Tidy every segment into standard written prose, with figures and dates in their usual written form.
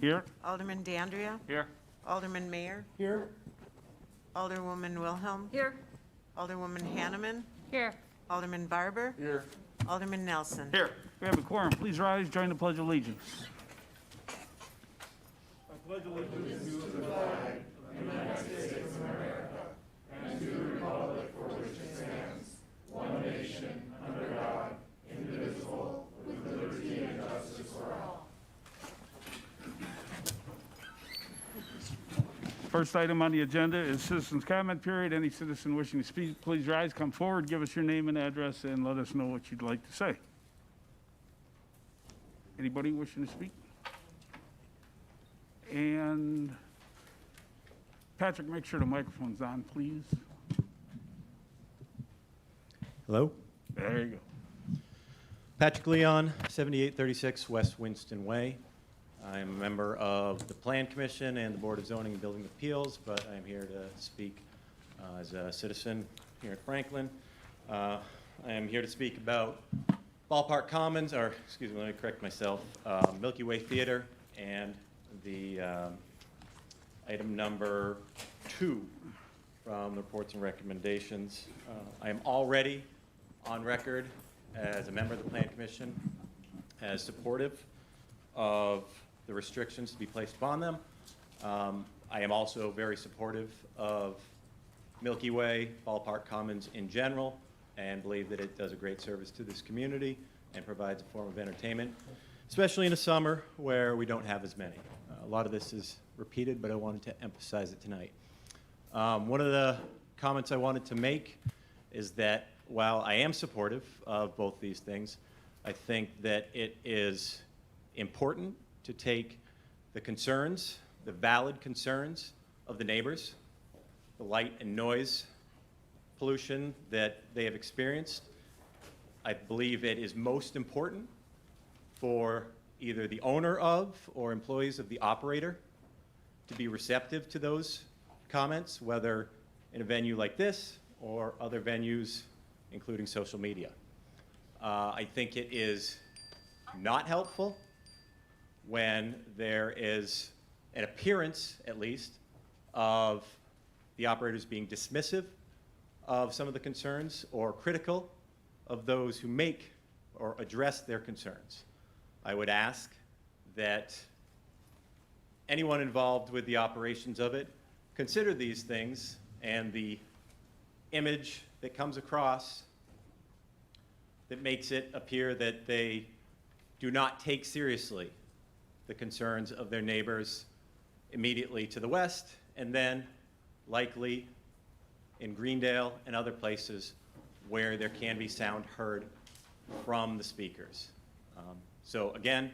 Here. Alderman Dandria. Here. Alderman Mayor. Here. Alderwoman Wilhelm. Here. Alderwoman Hanneman. Here. Alderman Barber. Here. Alderman Nelson. Here. We have a quorum. Please rise, join the Pledge of Allegiance. I pledge allegiance to the flag. First item on the agenda is citizens' comment period. Any citizen wishing to speak, please rise, come forward, give us your name and address, and let us know what you'd like to say. Anybody wishing to speak? And Patrick, make sure the microphone's on, please. Hello, There you go. Patrick Leon, 7836 West Winston Way. I'm a member of the Plan Commission and the Board of Zoning and Building Appeals, but I'm here to speak as a citizen here in Franklin. I am here to speak about Ballpark Commons, or excuse me, let me correct myself, Milky Way Theater and the item number 2 from the reports and recommendations. I am already on record as a member of the Plan Commission as supportive of the restrictions to be placed upon them. I am also very supportive of Milky Way, Ballpark Commons in general, and believe that it does a great service to this community and provides a form of entertainment, especially in the summer where we don't have as many. A lot of this is repeated, but I wanted to emphasize it tonight. One of the comments I wanted to make is that while I am supportive of both these things, I think that it is important to take the concerns, the valid concerns of the neighbors, the light and noise pollution that they have experienced. I believe it is most important for either the owner of or employees of the operator to be receptive to those comments, whether in a venue like this or other venues, including social media. I think it is not helpful when there is an appearance, at least, of the operators being dismissive of some of the concerns or critical of those who make or address their concerns. I would ask that anyone involved with the operations of it consider these things and the image that comes across that makes it appear that they do not take seriously the concerns of their neighbors immediately to the west, and then likely in Greendale and other places where there can be sound heard from the speakers. So again,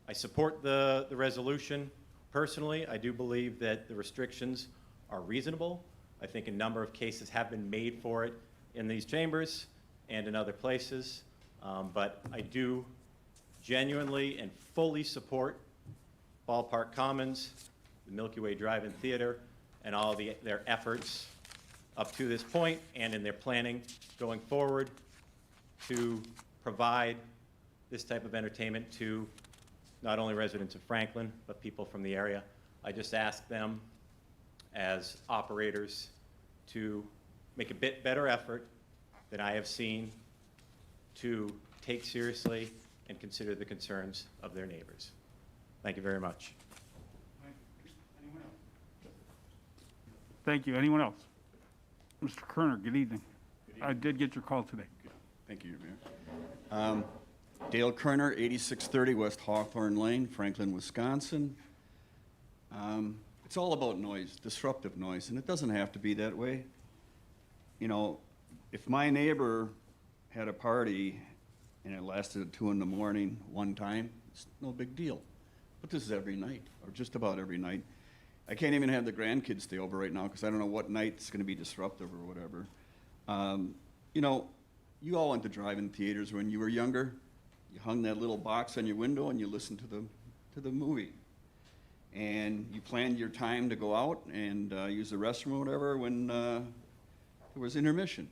I support the resolution. Personally, I do believe that the restrictions are reasonable. I think a number of cases have been made for it in these chambers and in other places, but I do genuinely and fully support Ballpark Commons, the Milky Way Drive-In Theater, and all their efforts up to this point and in their planning going forward to provide this type of entertainment to not only residents of Franklin, but people from the area. I just ask them as operators to make a bit better effort than I have seen to take seriously and consider the concerns of their neighbors. Thank you very much. Anyone else? Thank you. Anyone else? Mr. Kerner, good evening. I did get your call today. Thank you, Mayor. Dale Kerner, 8630 West Hawthorne Lane, Franklin, Wisconsin. It's all about noise, disruptive noise, and it doesn't have to be that way. You know, if my neighbor had a party and it lasted at 2 in the morning one time, it's no big deal. But this is every night, or just about every night. I can't even have the grandkids stay over right now because I don't know what night it's going to be disruptive or whatever. You know, you all went to drive-in theaters when you were younger. You hung that little box on your window and you listened to the movie. And you planned your time to go out and use the restroom or whatever when there was intermission.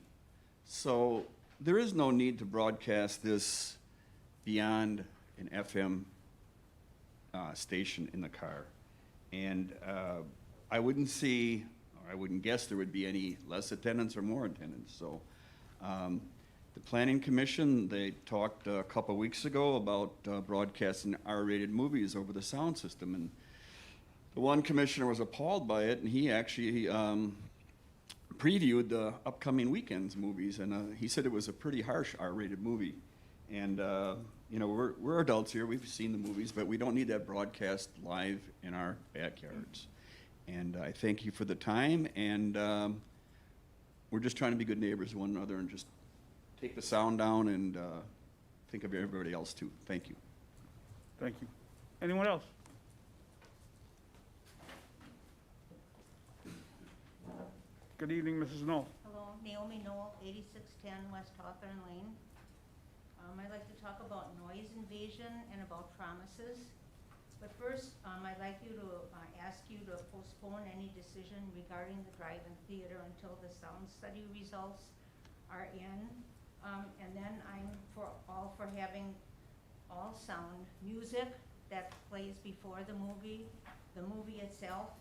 So there is no need to broadcast this beyond an FM station in the car. And I wouldn't see, or I wouldn't guess there would be any less attendance or more attendance. So the Planning Commission, they talked a couple weeks ago about broadcasting R-rated movies over the sound system. And the one commissioner was appalled by it, and he actually previewed the upcoming weekend's movies, and he said it was a pretty harsh R-rated movie. And you know, we're adults here, we've seen the movies, but we don't need that broadcast live in our backyards. And I thank you for the time, and we're just trying to be good neighbors to one another and just take the sound down and think of everybody else too. Thank you. Thank you. Anyone else? Good evening, Mrs. Knoll. Hello, Naomi Knoll, 8610 West Hawthorne Lane. I'd like to talk about noise invasion and about promises. But first, I'd like you to ask you to postpone any decision regarding the drive-in theater until the sound study results are in. And then I'm all for having all sound music that plays before the movie itself,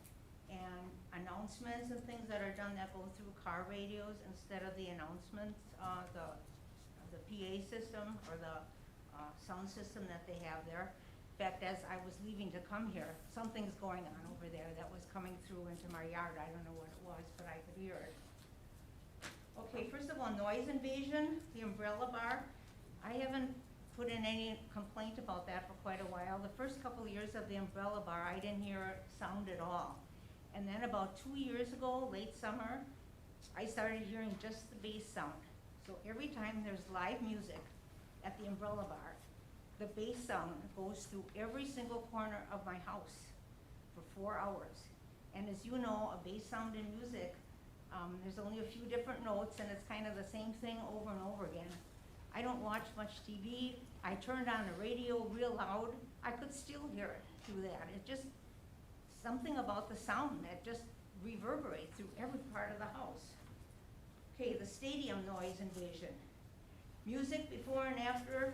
and announcements and things that are done that go through car radios instead of the announcements, the PA system or the sound system that they have there. In fact, as I was leaving to come here, something's going on over there that was coming through into my yard. I don't know what it was, but I could hear it. Okay, first of all, noise invasion, the umbrella bar. I haven't put in any complaint about that for quite a while. The first couple of years of the umbrella bar, I didn't hear sound at all. And then about 2 years ago, late summer, I started hearing just the bass sound. So every time there's live music at the umbrella bar, the bass sound goes through every single corner of my house for 4 hours. And as you know, a bass sound in music, there's only a few different notes, and it's kind of the same thing over and over again. I don't watch much TV. I turned on the radio real loud. I could still hear it through that. It just, something about the sound that just reverberates through every part of the house. Okay, the stadium noise invasion. Music before and after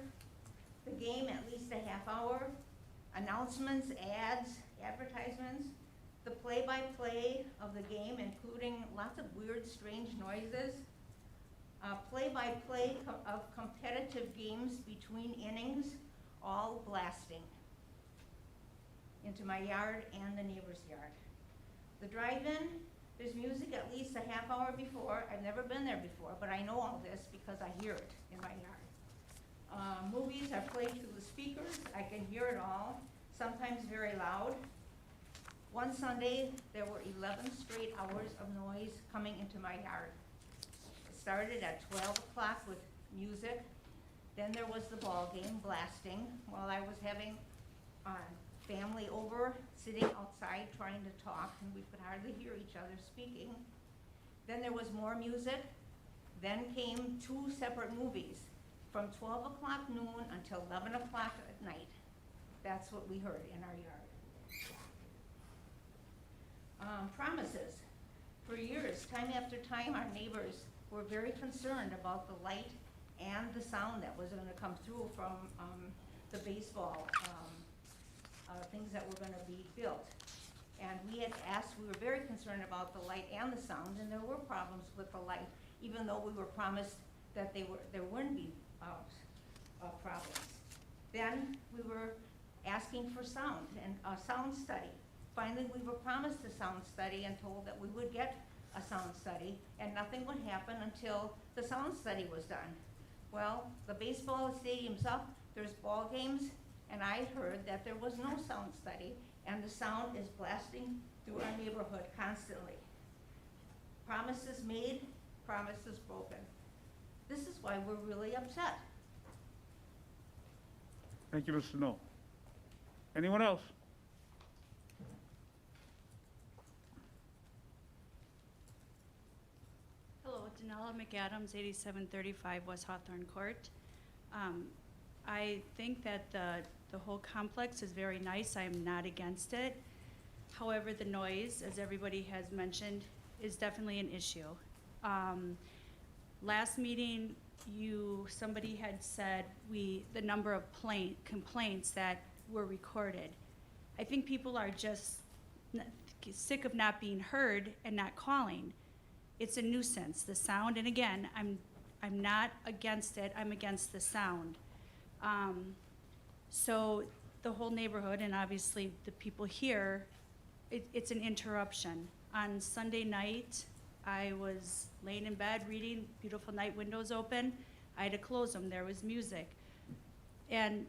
the game, at least a half hour. Announcements, ads, advertisements. The play-by-play of the game, including lots of weird, strange noises. Play-by-play of competitive games between innings, all blasting into my yard and the neighbor's yard. The drive-in, there's music at least a half hour before. I've never been there before, but I know all this because I hear it in my yard. Movies are played through the speakers. I can hear it all, sometimes very loud. One Sunday, there were 11 straight hours of noise coming into my yard. It started at 12 o'clock with music. Then there was the ball game blasting while I was having family over, sitting outside trying to talk, and we could hardly hear each other speaking. Then there was more music. Then came 2 separate movies from 12 o'clock noon until 11 o'clock at night. That's what we heard in our yard. Promises. For years, time after time, our neighbors were very concerned about the light and the sound that was going to come through from the baseball things that were going to be built. And we had asked, we were very concerned about the light and the sound, and there were problems with the light, even though we were promised that there wouldn't be problems. Then we were asking for sound and a sound study. Finally, we were promised a sound study and told that we would get a sound study, and nothing would happen until the sound study was done. Well, the baseball stadium's up, there's ball games, and I heard that there was no sound study, and the sound is blasting through our neighborhood constantly. Promises made, promises broken. This is why we're really upset. Thank you, Mr. Knoll. Anyone else? Hello, Danella McAdams, 8735 West Hawthorne Court. I think that the whole complex is very nice. I am not against it. However, the noise, as everybody has mentioned, is definitely an issue. Last meeting, somebody had said the number of complaints that were recorded. I think people are just sick of not being heard and not calling. It's a nuisance, the sound, and again, I'm not against it, I'm against the sound. So the whole neighborhood, and obviously the people here, it's an interruption. On Sunday night, I was laying in bed reading, beautiful night, windows open. I had to close them, there was music. And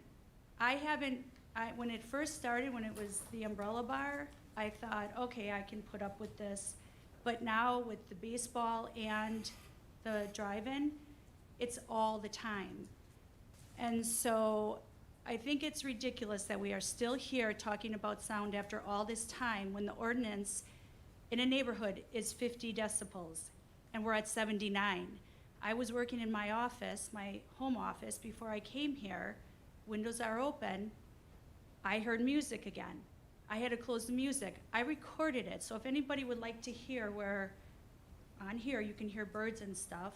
when it first started, when it was the umbrella bar, I thought, okay, I can put up with this. But now with the baseball and the drive-in, it's all the time. And so I think it's ridiculous that we are still here talking about sound after all this time when the ordinance in a neighborhood is 50 decibels and we're at 79. I was working in my office, my home office, before I came here. Windows are open. I heard music again. I had to close the music. I recorded it, so if anybody would like to hear where, on here, you can hear birds and stuff.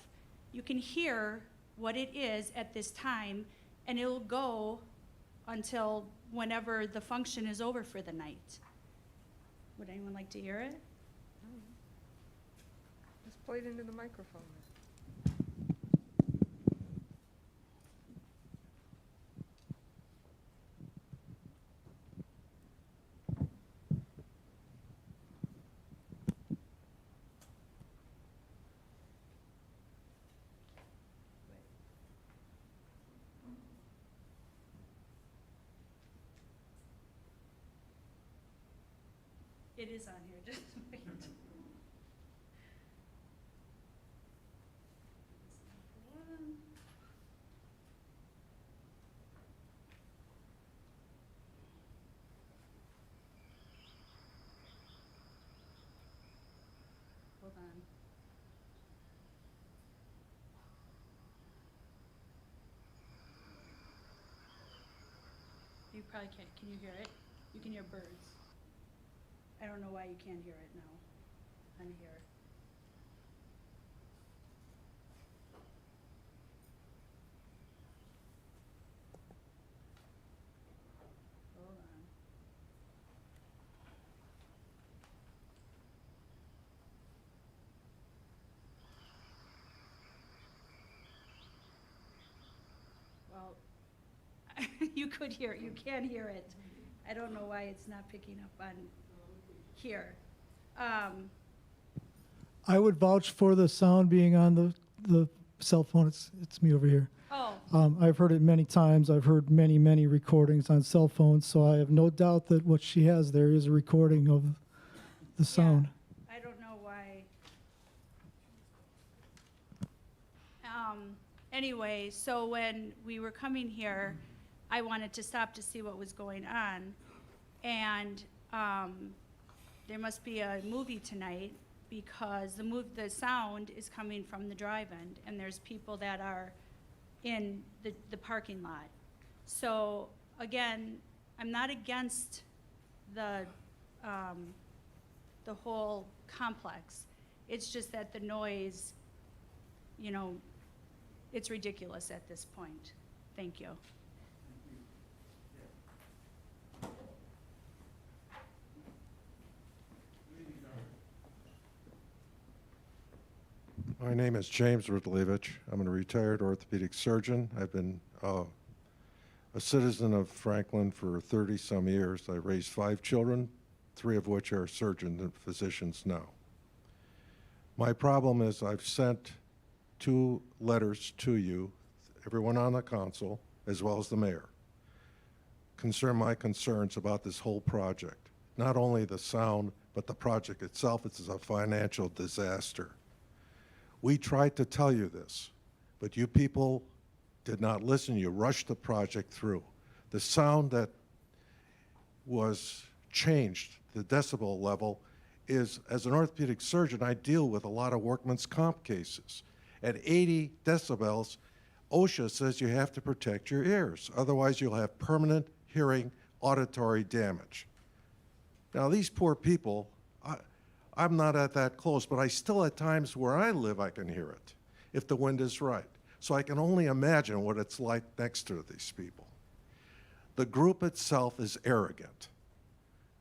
You can hear what it is at this time, and it'll go until whenever the function is over for the night. Would anyone like to hear it? Just play it into the microphone. It is on here, just wait. Hold on. You probably can't, can you hear it? You can hear birds. I don't know why you can't hear it now on here. Hold on. Well, you could hear it, you can hear it. I don't know why it's not picking up on here. I would vouch for the sound being on the cell phone. It's me over here. Oh, I've heard it many times. I've heard many, many recordings on cell phones, so I have no doubt that what she has there is a recording of the sound. I don't know why. Anyway, so when we were coming here, I wanted to stop to see what was going on. And there must be a movie tonight because the sound is coming from the drive-in, and there's people that are in the parking lot. So again, I'm not against the whole complex. It's just that the noise, you know, it's ridiculous at this point. Thank you. My name is James Rudlevich. I'm a retired orthopedic surgeon. I've been a citizen of Franklin for 30-some years. I raised 5 children, 3 of which are surgeons and physicians now. My problem is I've sent 2 letters to you, everyone on the council, as well as the mayor, my concerns about this whole project. Not only the sound, but the project itself. It's a financial disaster. We tried to tell you this, but you people did not listen. You rushed the project through. The sound that was changed, the decibel level, is, as an orthopedic surgeon, I deal with a lot of workman's comp cases. At 80 decibels, OSHA says you have to protect your ears. Otherwise, you'll have permanent hearing auditory damage. Now, these poor people, I'm not at that close, but I still, at times where I live, I can hear it if the wind is right. So I can only imagine what it's like next to these people. The group itself is arrogant.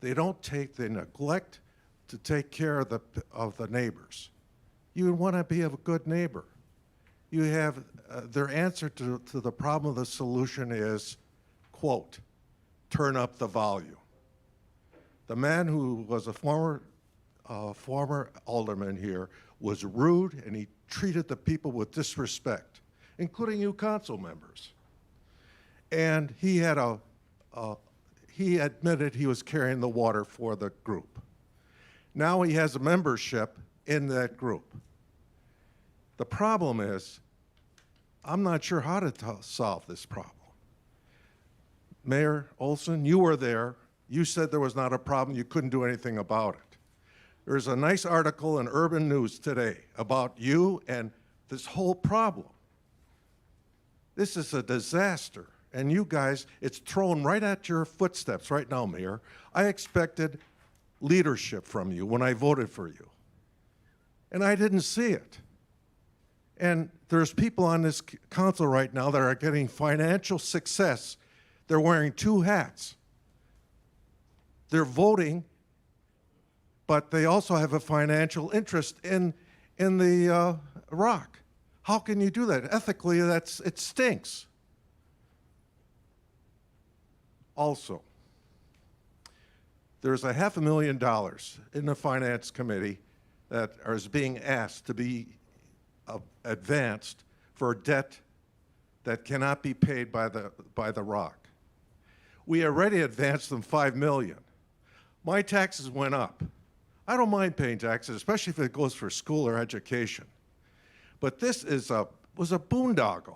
They neglect to take care of the neighbors. You want to be a good neighbor. You have, their answer to the problem, the solution is, quote, turn up the volume. The man who was a former alderman here was rude, and he treated the people with disrespect, including you council members. And he admitted he was carrying the water for the group. Now he has a membership in that group. The problem is, I'm not sure how to solve this problem. Mayor Olson, you were there. You said there was not a problem. You couldn't do anything about it. There's a nice article in Urban News today about you and this whole problem. This is a disaster. And you guys, it's thrown right at your footsteps right now, Mayor. I expected leadership from you when I voted for you. And I didn't see it. And there's people on this council right now that are getting financial success. They're wearing two hats. They're voting, but they also have a financial interest in the rock. How can you do that? Ethically, it stinks. Also, there's $500,000 in the Finance Committee that is being asked to be advanced for debt that cannot be paid by the rock. We already advanced them $5 million. My taxes went up. I don't mind paying taxes, especially if it goes for school or education. But this was a boondoggle,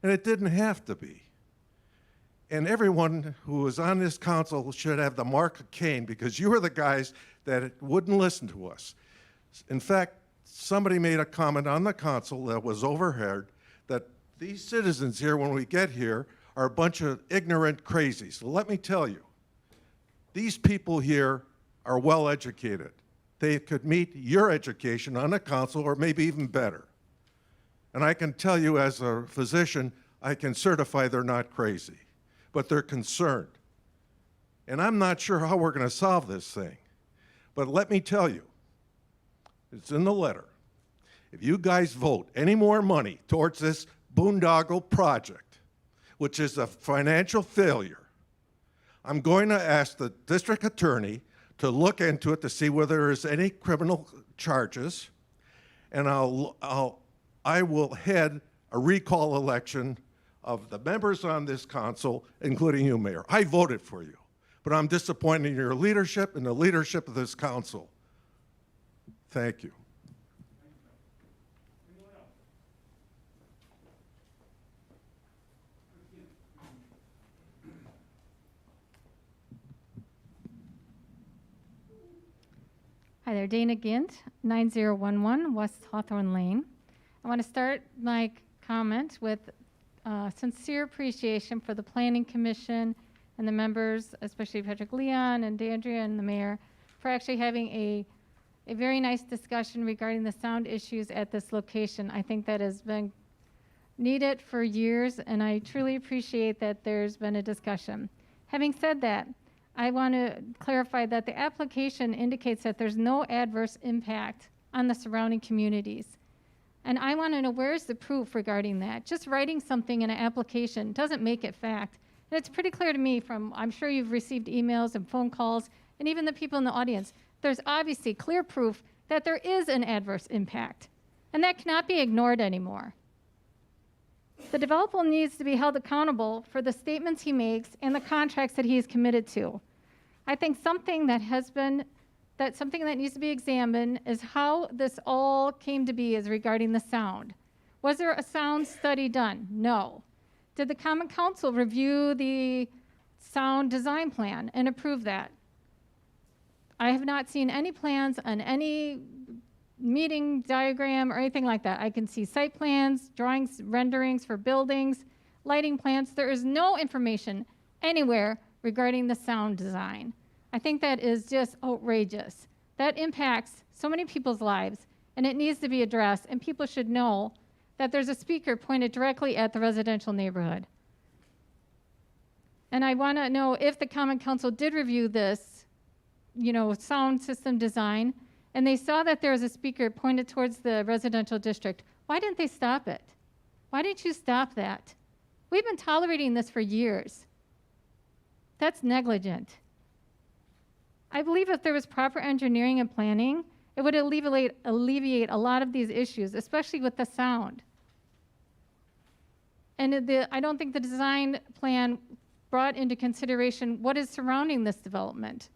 and it didn't have to be. And everyone who is on this council should have the mark of Cain, because you were the guys that wouldn't listen to us. In fact, somebody made a comment on the council that was overheard that these citizens here, when we get here, are a bunch of ignorant crazies. So let me tell you, these people here are well educated. They could meet your education on the council, or maybe even better. And I can tell you as a physician, I can certify they're not crazy, but they're concerned. And I'm not sure how we're going to solve this thing. But let me tell you, it's in the letter. If you guys vote any more money towards this boondoggle project, which is a financial failure, I'm going to ask the district attorney to look into it to see whether there is any criminal charges, and I will head a recall election of the members on this council, including you, Mayor. I voted for you, but I'm disappointed in your leadership and the leadership of this council. Thank you. Hi there, Dana Gint, 9011 West Hawthorne Lane. I want to start my comment with sincere appreciation for the Planning Commission and the members, especially Patrick Leon and D'Andrea and the mayor, for actually having a very nice discussion regarding the sound issues at this location. I think that has been needed for years, and I truly appreciate that there's been a discussion. Having said that, I want to clarify that the application indicates that there's no adverse impact on the surrounding communities. And I want to know, where's the proof regarding that? Just writing something in an application doesn't make it fact. And it's pretty clear to me from, I'm sure you've received emails and phone calls, and even the people in the audience, there's obviously clear proof that there is an adverse impact. And that cannot be ignored anymore. The developer needs to be held accountable for the statements he makes and the contracts that he is committed to. I think something that needs to be examined is how this all came to be as regarding the sound. Was there a sound study done? No. Did the Common Council review the sound design plan and approve that? I have not seen any plans on any meeting diagram or anything like that. I can see site plans, drawings, renderings for buildings, lighting plans. There is no information anywhere regarding the sound design. I think that is just outrageous. That impacts so many people's lives, and it needs to be addressed, and people should know that there's a speaker pointed directly at the residential neighborhood. And I want to know if the Common Council did review this sound system design, and they saw that there was a speaker pointed towards the residential district. Why didn't they stop it? Why didn't you stop that? We've been tolerating this for years. That's negligent. I believe if there was proper engineering and planning, it would alleviate a lot of these issues, especially with the sound. And I don't think the design plan brought into consideration what is surrounding this development.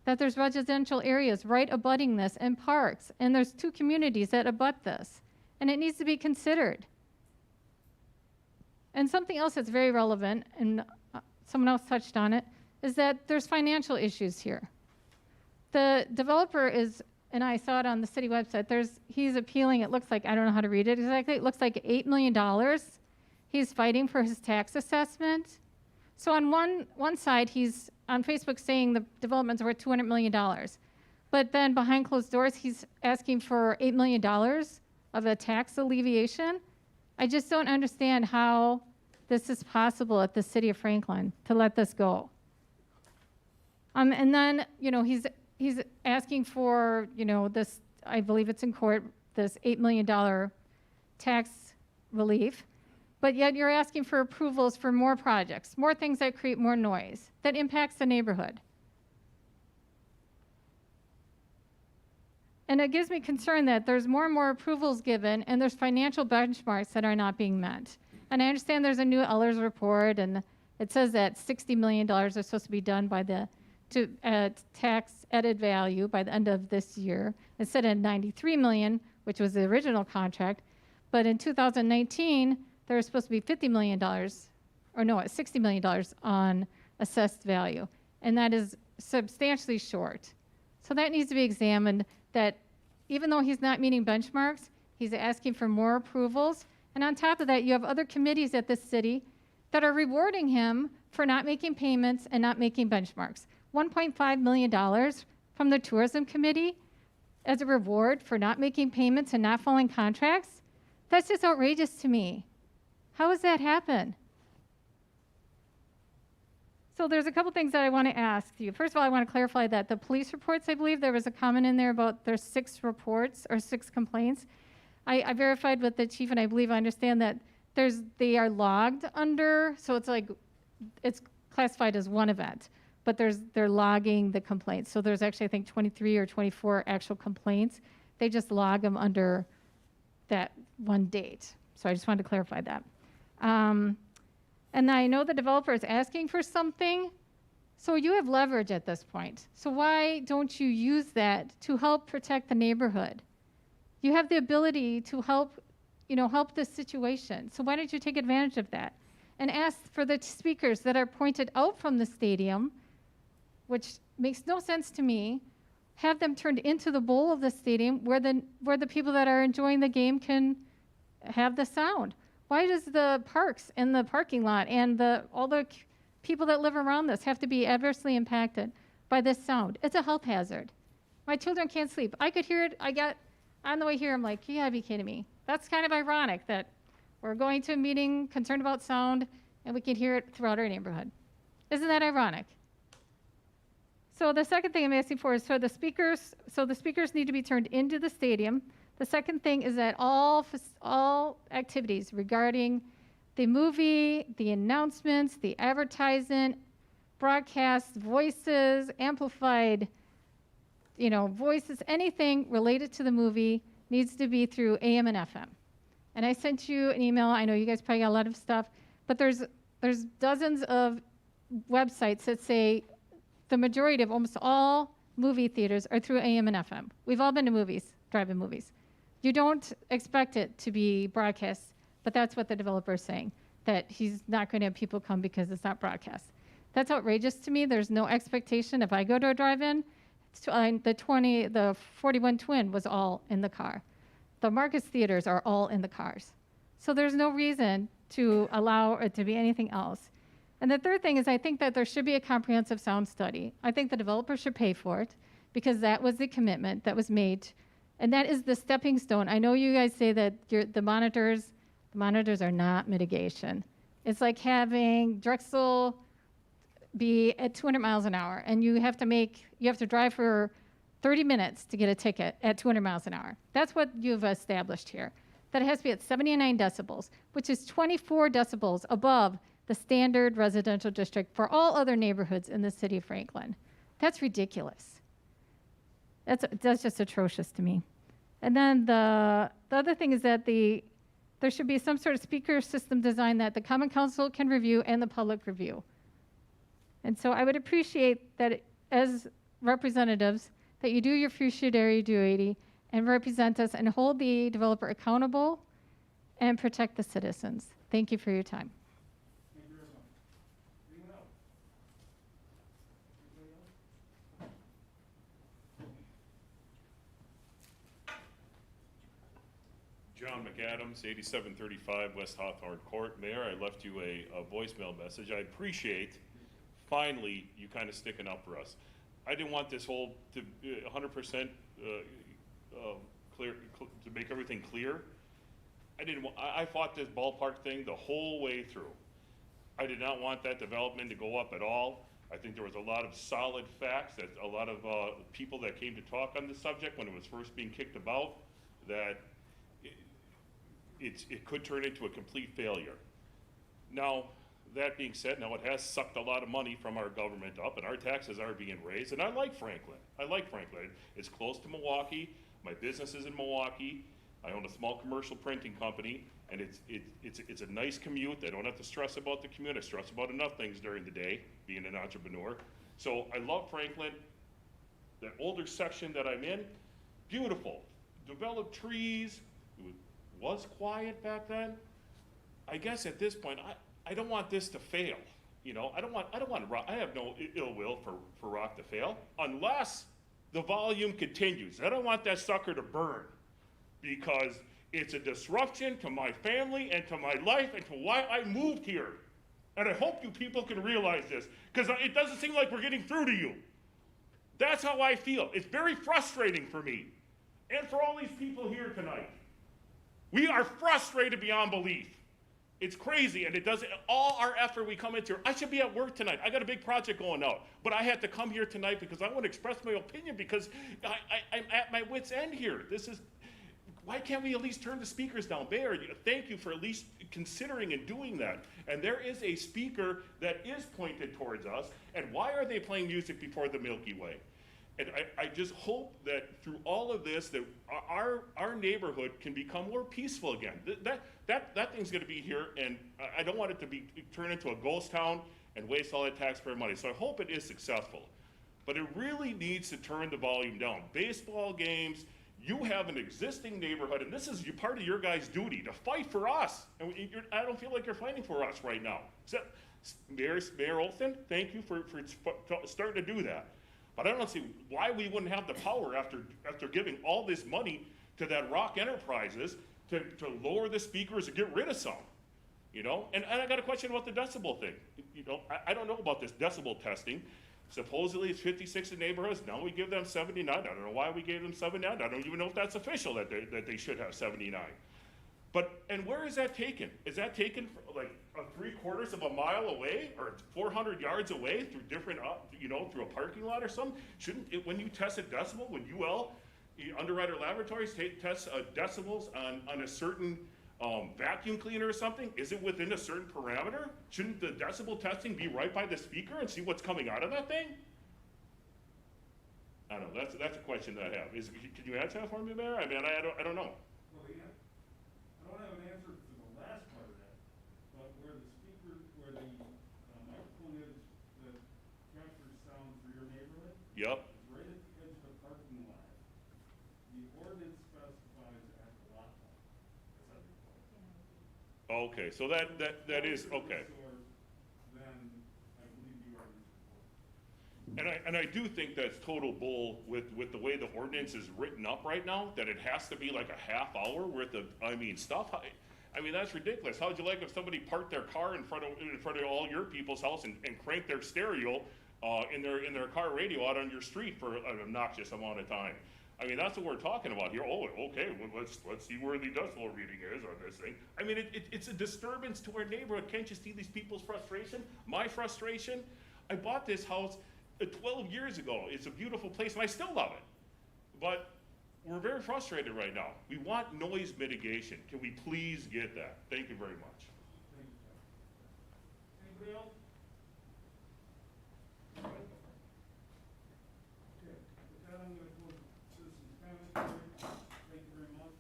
That there's residential areas right abutting this and parks, and there's 2 communities that abut this, and it needs to be considered. And something else that's very relevant, and someone else touched on it, is that there's financial issues here. The developer is, and I saw it on the city website, he's appealing, it looks like, I don't know how to read it exactly, it looks like $8 million. He's fighting for his tax assessment. So on one side, he's on Facebook saying the development's worth $200 million. But then behind closed doors, he's asking for $8 million of a tax alleviation. I just don't understand how this is possible at the city of Franklin to let this go. And then, he's asking for, this, I believe it's in court, this $8 million tax relief. But yet you're asking for approvals for more projects, more things that create more noise, that impacts the neighborhood. And it gives me concern that there's more and more approvals given and there's financial benchmarks that are not being met. And I understand there's a new Ellers report and it says that $60 million are supposed to be done by tax added value by the end of this year, instead of $93 million, which was the original contract. But in 2019, there was supposed to be $50 million, or no, $60 million on assessed value. And that is substantially short. So that needs to be examined, that even though he's not meeting benchmarks, he's asking for more approvals. And on top of that, you have other committees at this city that are rewarding him for not making payments and not making benchmarks. $1.5 million from the tourism committee as a reward for not making payments and not following contracts. That's just outrageous to me. How does that happen? So there's a couple things that I want to ask you. First of all, I want to clarify that the police reports, I believe there was a comment in there about there's 6 reports or 6 complaints. I verified with the chief, and I believe I understand that they are logged under, so it's classified as one event, but they're logging the complaints. So there's actually, I think, 23 or 24 actual complaints. They just log them under that one date. So I just wanted to clarify that. And I know the developer is asking for something, so you have leverage at this point. So why don't you use that to help protect the neighborhood? You have the ability to help this situation. So why don't you take advantage of that? And ask for the speakers that are pointed out from the stadium, which makes no sense to me, have them turned into the bowl of the stadium where the people that are enjoying the game can have the sound. Why does the parks and the parking lot and all the people that live around this have to be adversely impacted by this sound? It's a health hazard. My children can't sleep. I could hear it. On the way here, I'm like, you gotta be kidding me. That's kind of ironic that we're going to a meeting concerned about sound and we can hear it throughout our neighborhood. Isn't that ironic? So the second thing I'm asking for is for the speakers. So the speakers need to be turned into the stadium. The second thing is that all activities regarding the movie, the announcements, the advertisement, broadcast, voices, amplified, voices, anything related to the movie needs to be through AM and FM. And I sent you an email. I know you guys probably got a lot of stuff, but there's dozens of websites that say the majority of almost all movie theaters are through AM and FM. We've all been to movies, drive-in movies. You don't expect it to be broadcast, but that's what the developer is saying, that he's not going to have people come because it's not broadcast. That's outrageous to me. There's no expectation. If I go to a drive-in, the 41 Twin was all in the car. The Marcus theaters are all in the cars. So there's no reason to allow it to be anything else. And the third thing is I think that there should be a comprehensive sound study. I think the developer should pay for it because that was the commitment that was made. And that is the stepping stone. I know you guys say that the monitors are not mitigation. It's like having Drexel be at 200 miles an hour, and you have to drive for 30 minutes to get a ticket at 200 miles an hour. That's what you've established here. That it has to be at 79 decibels, which is 24 decibels above the standard residential district for all other neighborhoods in the city of Franklin. That's ridiculous. That's just atrocious to me. And then the other thing is that there should be some sort of speaker system design that the Common Council can review and the public review. And so I would appreciate that as representatives, that you do your fiduciary duty and represent us and hold the developer accountable and protect the citizens. Thank you for your time. Thank you very much. Anyone else? John McAdams, 8735 West Hawthorne Court. Mayor, I left you a voicemail message. I appreciate, finally, you kind of sticking up for us. I didn't want this whole, to 100% clear, to make everything clear. I fought this ballpark thing the whole way through. I did not want that development to go up at all. I think there was a lot of solid facts, that a lot of people that came to talk on the subject when it was first being kicked about, that it could turn into a complete failure. Now, that being said, now it has sucked a lot of money from our government up, and our taxes are being raised, and I like Franklin. It's close to Milwaukee. My business is in Milwaukee. I own a small commercial printing company, and it's a nice commute. I don't have to stress about the commute. I stress about enough things during the day, being an entrepreneur. So I love Franklin. The older section that I'm in, beautiful. Developed trees. It was quiet back then. I guess at this point, I don't want this to fail. You know, I have no ill will for Rock to fail, unless the volume continues. I don't want that sucker to burn, because it's a disruption to my family and to my life and to why I moved here. And I hope you people can realize this, because it doesn't seem like we're getting through to you. That's how I feel. It's very frustrating for me and for all these people here tonight. We are frustrated beyond belief. It's crazy, and it doesn't, all our effort we come into, I should be at work tonight. I got a big project going out, but I had to come here tonight because I want to express my opinion, because I'm at my wit's end here. Why can't we at least turn the speakers down? Mayor, thank you for at least considering and doing that. And there is a speaker that is pointed towards us, and why are they playing music before the Milky Way? And I just hope that through all of this, that our neighborhood can become more peaceful again. That thing's gonna be here, and I don't want it to be turned into a ghost town and waste all that taxpayer money. So I hope it is successful. But it really needs to turn the volume down. Baseball games, you have an existing neighborhood, and this is part of your guys' duty, to fight for us. And I don't feel like you're fighting for us right now. So, Mayor Olson, thank you for starting to do that. But I don't see why we wouldn't have the power, after giving all this money to that Rock Enterprises, to lower the speakers and get rid of some, you know? And I got a question about the decibel thing. You know, I don't know about this decibel testing. Supposedly it's 56 in neighborhoods. Now we give them 79. I don't know why we gave them 79. I don't even know if that's official that they should have 79. And where is that taken? Is that taken like 3/4 of a mile away, or 400 yards away through different, through a parking lot or something? Shouldn't it, when you test a decibel, when Underwriter Laboratories tests decibels on a certain vacuum cleaner or something, is it within a certain parameter? Shouldn't the decibel testing be right by the speaker and see what's coming out of that thing? I don't know. That's a question that I have. Can you answer that for me, Mayor? I mean, I don't know. Well, yeah. I don't have an answer to the last part of that, but where the microphone is that transfers sound through your neighborhood, Yep. it's right at the edge of the parking lot. The ordinance specifies at the lot line, as I recall. Okay, so that is, okay. Then I believe you are responsible. And I do think that's total bull with the way the ordinance is written up right now, that it has to be like a half hour worth of, stuff. I mean, that's ridiculous. How'd you like if somebody parked their car in front of all your people's house and cranked their stereo in their car radio out on your street for an obnoxious amount of time? I mean, that's what we're talking about here. Oh, okay, well, let's see where the decibel reading is on this thing. I mean, it's a disturbance to our neighborhood. Can't you see these people's frustration? My frustration? I bought this house 12 years ago. It's a beautiful place, and I still love it. But we're very frustrated right now. We want noise mitigation. Can we please get that? Thank you very much. Thank you, Anybody else? Okay, with that, I'm gonna close citizens' comment period. Thank you very much.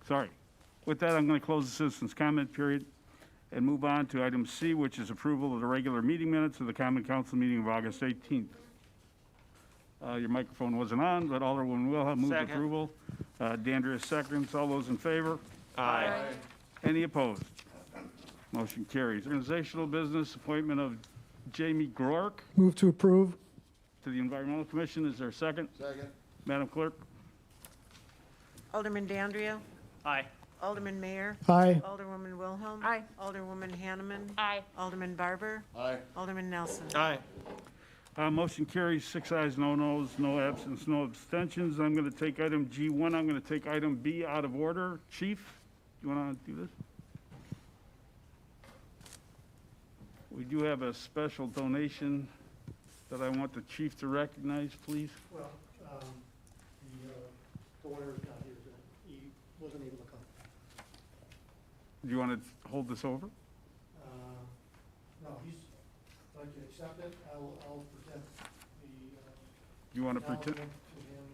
Sorry. With that, I'm going to close the citizens' comment period and move on to item C, which is approval of the regular meeting minutes of the Common Council meeting of August 18th. Your microphone wasn't on, but Alderwoman Wilhelm moved Second. approval. Dandria seconds. All those in favor? Aye. Any opposed? Motion carries. Organizational business, appointment of Jamie Grork Move to approve. to the Environmental Commission. Is there a second? Second. Madam Clerk? Alderman Dandrio. Aye. Alderman Mayor. Aye. Alderwoman Wilhelm. Aye. Alderwoman Hanneman. Aye. Alderman Barber. Aye. Alderman Nelson. Aye. Motion carries, 6 ayes, no noes, no absence, no abstentions. I'm going to take item G1. I'm going to take item B out of order. Chief, you want to do this? We do have a special donation that I want the chief to recognize, please. Well, the owner is not here, he wasn't able to come. Do you want to hold this over? No, he's, if I can accept it, I'll present the, Do you want to pretend? acknowledgement to him.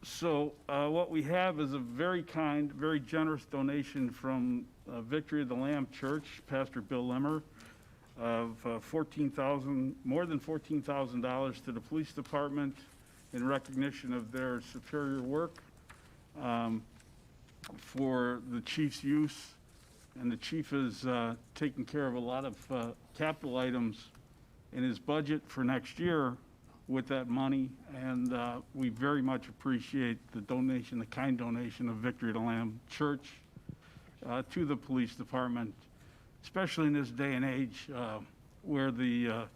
So what we have is a very kind, very generous donation from Victory of the Lamb Church, Pastor Bill Lemmer, of more than $14,000 to the police department in recognition of their superior work for the chief's use. And the chief is taking care of a lot of capital items in his budget for next year with that money, and we very much appreciate the donation, the kind donation of Victory of the Lamb Church to the police department, especially in this day and age where the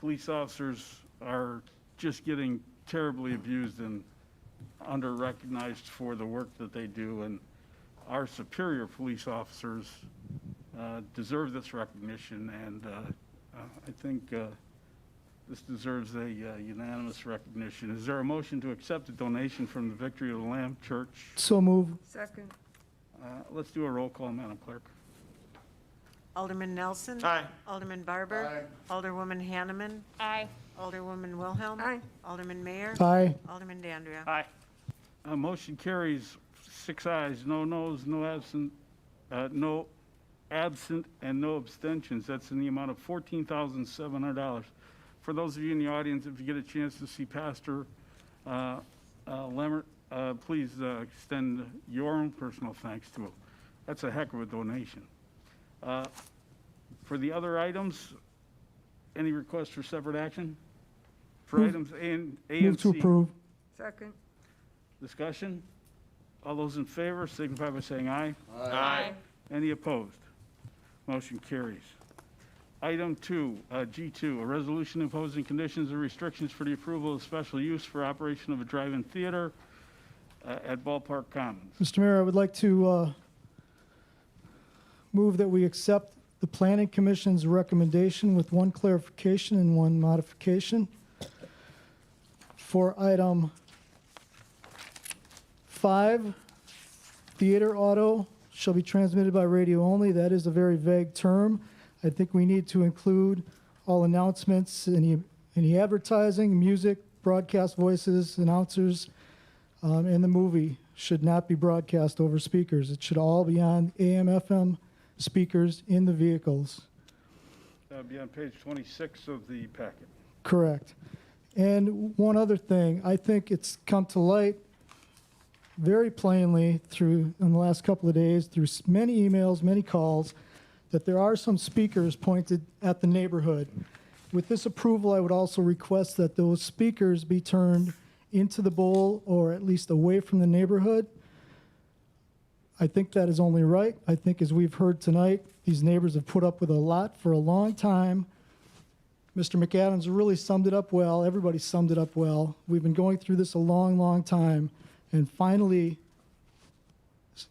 police officers are just getting terribly abused and under-recognized for the work that they do, and our superior police officers deserve this recognition, and I think this deserves a unanimous recognition. Is there a motion to accept the donation from the Victory of the Lamb Church? So move. Second. Let's do a roll call, Madam Clerk. Alderman Nelson. Aye. Alderman Barber. Alderwoman Hanneman. Aye. Alderwoman Wilhelm. Aye. Alderman Mayor. Aye. Alderman Dandrio. Aye. Motion carries, 6 ayes, no noes, no absent, and no abstentions. That's in the amount of $14,700. For those of you in the audience, if you get a chance to see Pastor Lemmer, please extend your own personal thanks to him. That's a heck of a donation. For the other items, any requests for separate action? For Move- items A and C? Move to approve. Second. Discussion? All those in favor signify by saying aye. Aye. Any opposed? Motion carries. Item 2, G2, a resolution imposing conditions and restrictions for the approval of special use for operation of a drive-in theater at Ballpark Commons. Mr. Mayor, I would like to move that we accept the Planning Commission's recommendation with one clarification and one modification. For item 5, theater auto shall be transmitted by radio only. That is a very vague term. I think we need to include all announcements, any advertising, music, broadcast voices, announcers, and the movie should not be broadcast over speakers. It should all be on AM, FM speakers in the vehicles. That would be on page 26 of the packet. Correct. And one other thing, I think it's come to light very plainly in the last couple of days, through many emails, many calls, that there are some speakers pointed at the neighborhood. With this approval, I would also request that those speakers be turned into the bowl or at least away from the neighborhood. I think that is only right. I think, as we've heard tonight, these neighbors have put up with a lot for a long time. Mr. McAdams really summed it up well. Everybody summed it up well. We've been going through this a long, long time. And finally,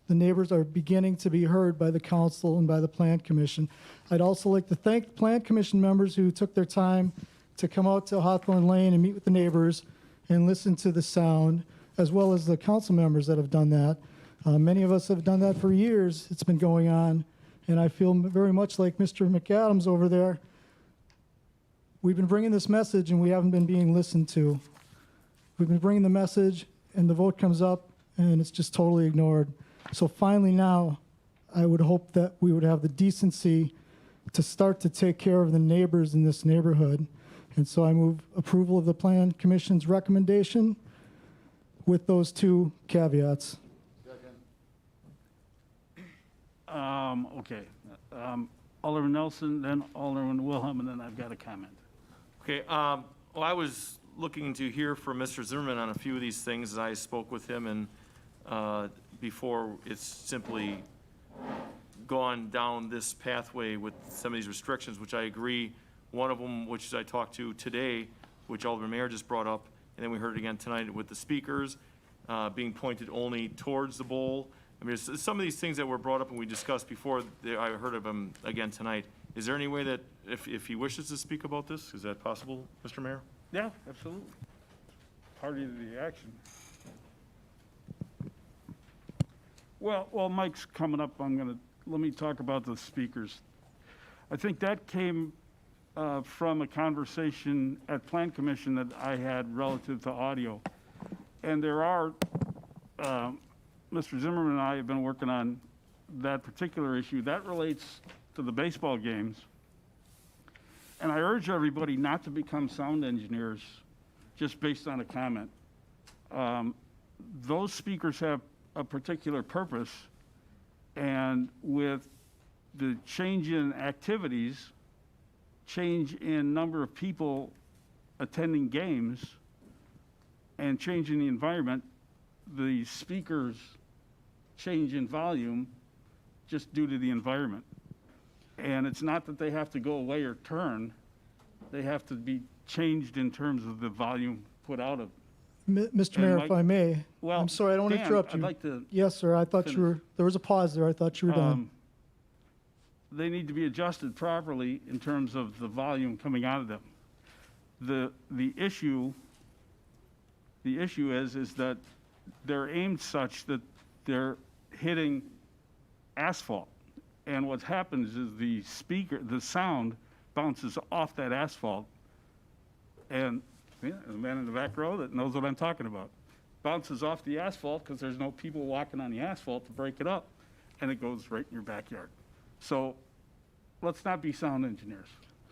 The neighbors are beginning to be heard by the council and by the Plan Commission. I'd also like to thank the Plan Commission members who took their time to come out to Hawthorne Lane and meet with the neighbors and listen to the sound, as well as the council members that have done that. Many of us have done that for years. It's been going on, and I feel very much like Mr. McAdams over there. We've been bringing this message, and we haven't been being listened to. We've been bringing the message, and the vote comes up, and it's just totally ignored. So finally now, I would hope that we would have the decency to start to take care of the neighbors in this neighborhood. And so I move approval of the Plan Commission's recommendation with those two caveats. Okay. Alderman Nelson, then Alderman Wilhelm, and then I've got a comment. Okay, well, I was looking to hear from Mr. Zimmerman on a few of these things. I spoke with him, and before it's simply gone down this pathway with some of these restrictions, which I agree. One of them, which I talked to today, which Alderman Mayer just brought up, and then we heard it again tonight with the speakers being pointed only towards the bowl. I mean, some of these things that were brought up and we discussed before, I heard of them again tonight. Is there any way that, if he wishes to speak about this, is that possible, Mr. Mayor? Yeah, absolutely. Party to the action. Well, Mike's coming up. Let me talk about the speakers. I think that came from a conversation at Plan Commission that I had relative to audio. And there are, Mr. Zimmerman and I have been working on that particular issue. That relates to the baseball games. And I urge everybody not to become sound engineers just based on a comment. Those speakers have a particular purpose, and with the change in activities, change in number of people attending games, and change in the environment, the speakers change in volume just due to the environment. And it's not that they have to go away or turn, they have to be changed in terms of the volume put out of. Mr. Mayor, if I may, Well, I'm sorry, I don't want to Dan, interrupt you. I'd like to Yes, sir, I thought you were, there was a pause there. I thought you were done. They need to be adjusted properly in terms of the volume coming out of them. The issue is that they're aimed such that they're hitting asphalt. And what happens is the sound bounces off that asphalt. And yeah, there's a man in the back row that knows what I'm talking about. Bounces off the asphalt because there's no people walking on the asphalt to break it up, and it goes right in your backyard. So let's not be sound engineers.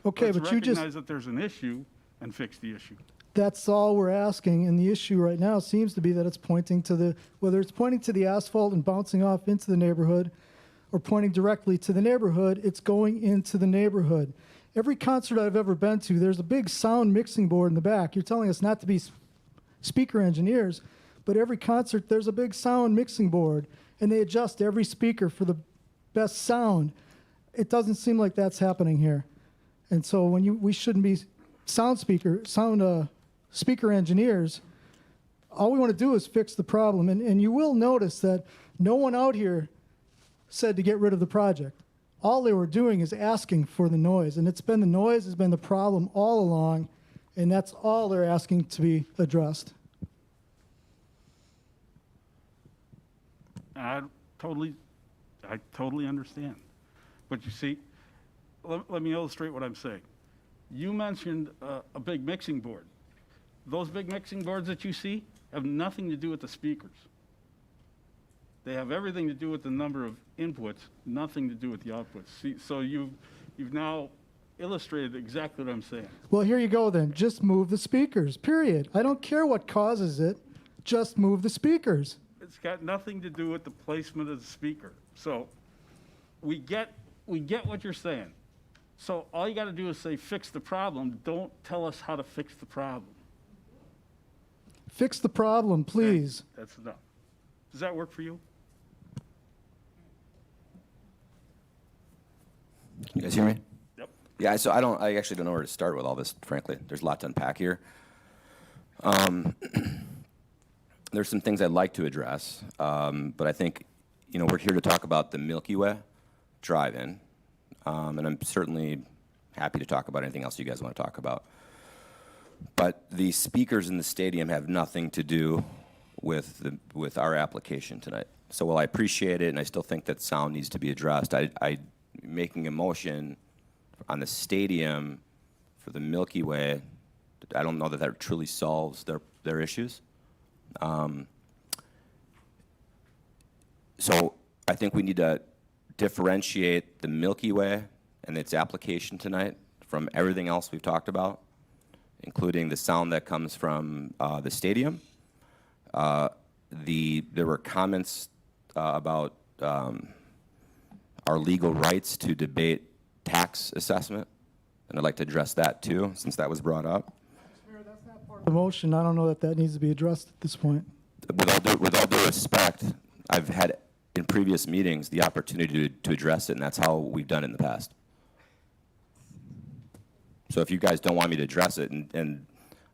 Okay, Let's but you just, recognize that there's an issue and fix the issue. that's all we're asking, and the issue right now seems to be that it's pointing to whether it's pointing to the asphalt and bouncing off into the neighborhood or pointing directly to the neighborhood, it's going into the neighborhood. Every concert I've ever been to, there's a big sound mixing board in the back. You're telling us not to be speaker engineers, but every concert, there's a big sound mixing board, and they adjust every speaker for the best sound. It doesn't seem like that's happening here. And so we shouldn't be speaker engineers. All we want to do is fix the problem. And you will notice that no one out here said to get rid of the project. All they were doing is asking for the noise, and the noise has been the problem all along, and that's all they're asking to be addressed. I totally understand. But you see, let me illustrate what I'm saying. You mentioned a big mixing board. Those big mixing boards that you see have nothing to do with the speakers. They have everything to do with the number of inputs, nothing to do with the outputs. See, so you've now illustrated exactly what I'm saying. Well, here you go then. Just move the speakers, period. I don't care what causes it. Just move the speakers. It's got nothing to do with the placement of the speaker. So we get what you're saying. So all you got to do is say, fix the problem. Don't tell us how to fix the problem. Fix the problem, please. That's enough. Does that work for you? You guys hear me? Yep. Yeah, so I actually don't know where to start with all this, frankly. There's a lot to unpack here. There's some things I'd like to address, but I think you know, we're here to talk about the Milky Way Drive-In, and I'm certainly happy to talk about anything else you guys want to talk about. But the speakers in the stadium have nothing to do with our application tonight. So while I appreciate it, and I still think that sound needs to be addressed, I making a motion on the stadium for the Milky Way, I don't know that that truly solves their issues. So I think we need to differentiate the Milky Way and its application tonight from everything else we've talked about, including the sound that comes from the stadium. There were comments about our legal rights to debate tax assessment, and I'd like to address that too, since that was brought up. The motion, I don't know that that needs to be addressed at this point. With all due respect, I've had in previous meetings the opportunity to address it, and that's how we've done it in the past. So if you guys don't want me to address it, and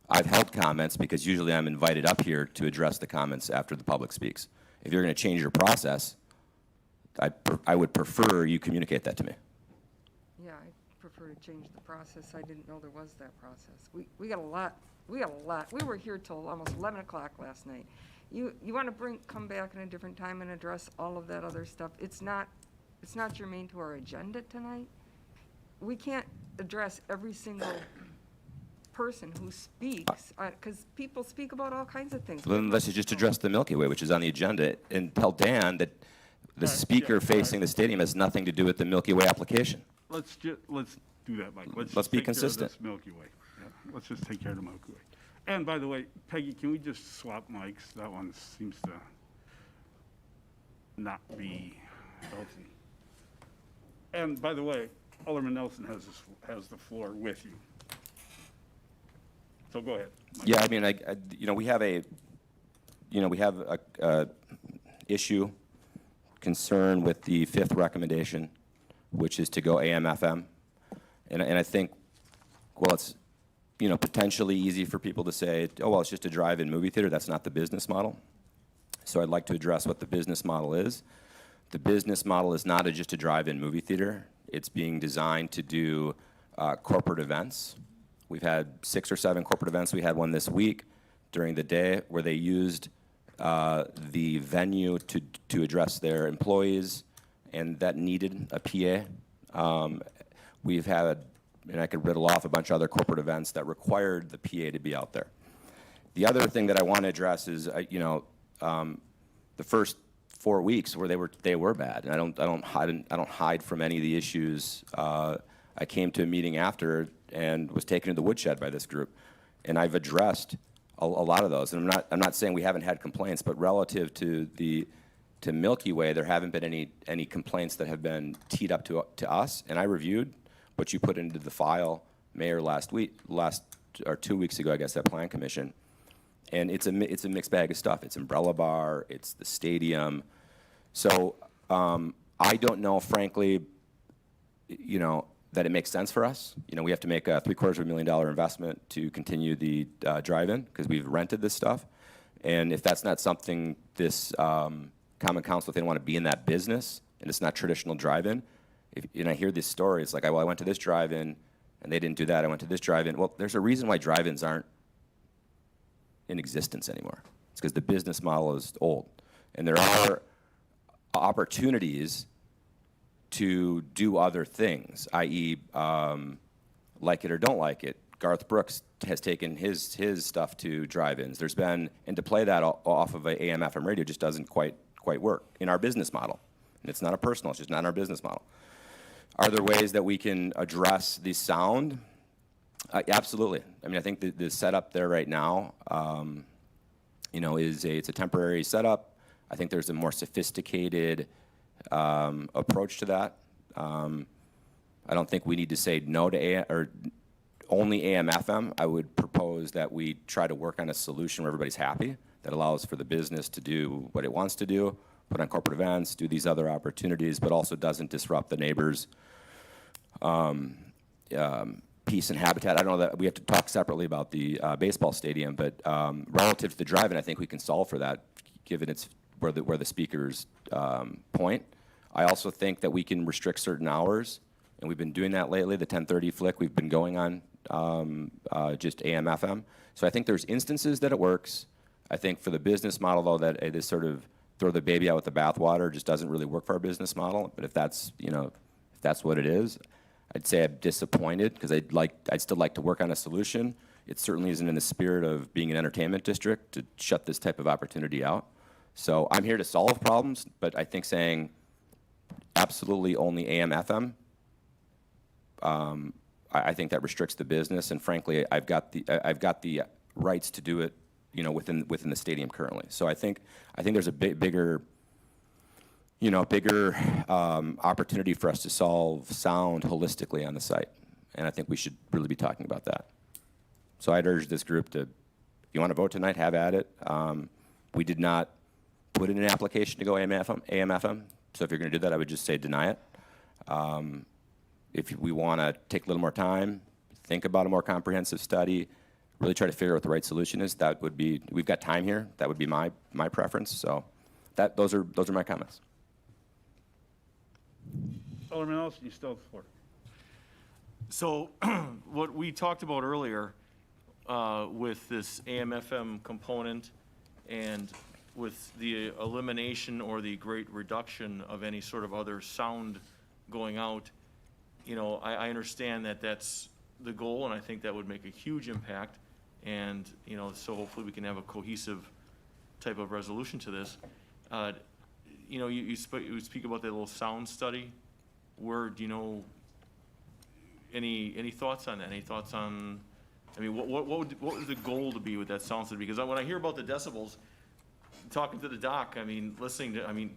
I've held comments because usually I'm invited up here to address the comments after the public speaks. If you're going to change your process, I would prefer you communicate that to me. Yeah, I prefer to change the process. I didn't know there was that process. We got a lot. We were here till almost 11 o'clock last night. You want to come back in a different time and address all of that other stuff? It's not germane to our agenda tonight. We can't address every single person who speaks, because people speak about all kinds of things. Then let's just address the Milky Way, which is on the agenda, and tell Dan that the speaker facing the stadium has nothing to do with the Milky Way application. Let's do that, Mike. Let's just be take care of consistent. this Milky Way. Yeah, let's just take care of the Milky Way. And by the way, Peggy, can we just swap mics? That one seems to not be healthy. And by the way, Alderman Nelson has the floor with you. So go ahead, Mike. Yeah, I mean, we have a issue, concern with the fifth recommendation, which is to go AM/FM, and I think, well, it's potentially easy for people to say, oh, well, it's just a drive-in movie theater. That's not the business model. So I'd like to address what the business model is. The business model is not just a drive-in movie theater. It's being designed to do corporate events. We've had 6 or 7 corporate events. We had one this week during the day where they used the venue to address their employees, and that needed a PA. We've had, and I could riddle off a bunch of other corporate events that required the PA to be out there. The other thing that I want to address is, the first 4 weeks where they were bad, and I don't hide from any of the issues. I came to a meeting after and was taken to the woodshed by this group, and I've addressed a lot of those. And I'm not saying we haven't had complaints, but relative to Milky Way, there haven't been any complaints that have been teed up to us. And I reviewed what you put into the file, Mayor, last 2 weeks ago, I guess, at Plan Commission. And it's a mixed bag of stuff. It's Umbrella Bar, it's the stadium. So I don't know, frankly, that it makes sense for us. We have to make a $750,000 investment to continue the drive-in because we've rented this stuff. And if that's not something this Common Council, if they don't want to be in that business and it's not traditional drive-in, and I hear this story, it's like, well, I went to this drive-in and they didn't do that. I went to this drive-in. Well, there's a reason why drive-ins aren't in existence anymore. It's because the business model is old. And there are opportunities to do other things, i.e., like it or don't like it. Garth Brooks has taken his stuff to drive-ins. There's been, and to play that off of an AM/FM radio just doesn't quite work in our business model. And it's not a personal, it's just not in our business model. Are there ways that we can address the sound? Absolutely. I mean, I think the setup there right now, it's a temporary setup. I think there's a more sophisticated approach to that. I don't think we need to say no to AM or only AM/FM. I would propose that we try to work on a solution where everybody's happy, that allows for the business to do what it wants to do, put on corporate events, do these other opportunities, but also doesn't disrupt the neighbors' peace and habitat. I don't know that we have to talk separately about the baseball stadium, but relative to the drive-in, I think we can solve for that, given it's where the speakers point. I also think that we can restrict certain hours, and we've been doing that lately. The 10:30 flick, we've been going on just AM, FM. So I think there's instances that it works. I think for the business model, though, that this sort of throw the baby out with the bathwater just doesn't really work for our business model. But if that's, if that's what it is, I'd say I'm disappointed because I'd still like to work on a solution. It certainly isn't in the spirit of being an entertainment district to shut this type of opportunity out. So I'm here to solve problems, but I think saying absolutely only AM, FM, I think that restricts the business, and frankly, I've got the rights to do it, within the stadium currently. So I think there's a bigger opportunity for us to solve sound holistically on the site, and I think we should really be talking about that. So I'd urge this group to, if you want to vote tonight, have at it. We did not put in an application to go AM, FM. So if you're going to do that, I would just say deny it. If we want to take a little more time, think about a more comprehensive study, really try to figure out what the right solution is, that would be, we've got time here. That would be my preference. So those are my comments. Alderman Ellison, you still have the floor. So what we talked about earlier with this AM/FM component and with the elimination or the great reduction of any sort of other sound going out, I understand that that's the goal, and I think that would make a huge impact. And, so hopefully we can have a cohesive type of resolution to this. You speak about that little sound study. Where, any thoughts on that? Any thoughts on, what would the goal to be with that sound study? Because when I hear about the decibels, talking to the doc, listening to,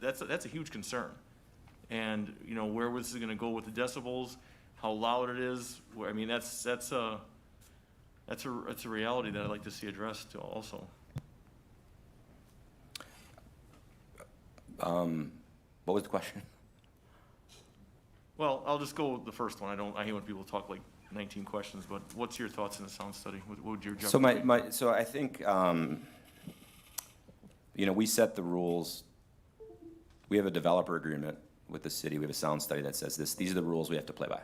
that's a huge concern. And, where was it gonna go with the decibels, how loud it is? That's a reality that I'd like to see addressed also. What was the question? Well, I'll just go with the first one. I hate when people talk like 19 questions, but what's your thoughts on the sound study? What would your judgment be? So I think, we set the rules. We have a developer agreement with the city. We have a sound study that says these are the rules we have to play by.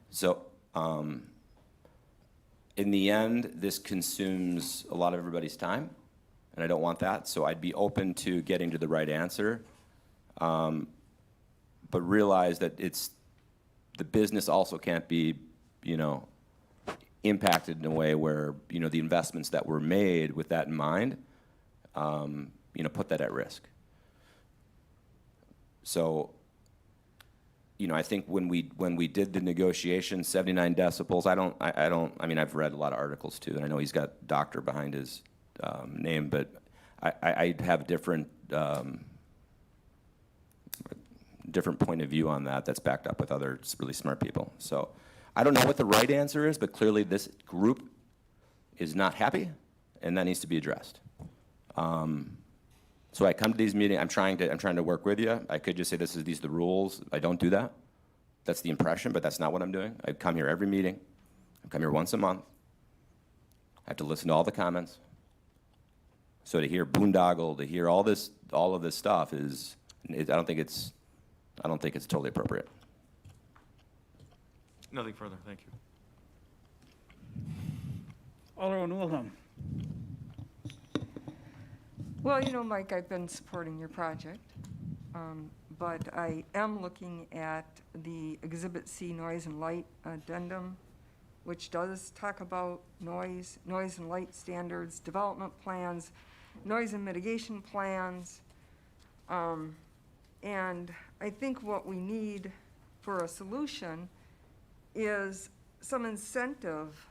So, in the end, this consumes a lot of everybody's time, and I don't want that. So I'd be open to getting to the right answer, but realize that the business also can't be, impacted in a way where, the investments that were made with that in mind, put that at risk. So, I think when we did the negotiation, 79 decibels, I've read a lot of articles too, and I know he's got doctor behind his name, but I have a different point of view on that that's backed up with other really smart people. So I don't know what the right answer is, but clearly this group is not happy, and that needs to be addressed. So I come to these meetings, I'm trying to work with you. I could just say these are the rules. I don't do that. That's the impression, but that's not what I'm doing. I come here every meeting. I come here once a month. I have to listen to all the comments. So to hear boondoggle, to hear all of this stuff I don't think it's totally appropriate. Nothing further. Thank you. Alderman Wilhelm. Well, Mike, I've been supporting your project, but I am looking at the Exhibit C noise and light addendum, which does talk about noise and light standards, development plans, noise and mitigation plans. And I think what we need for a solution is some incentive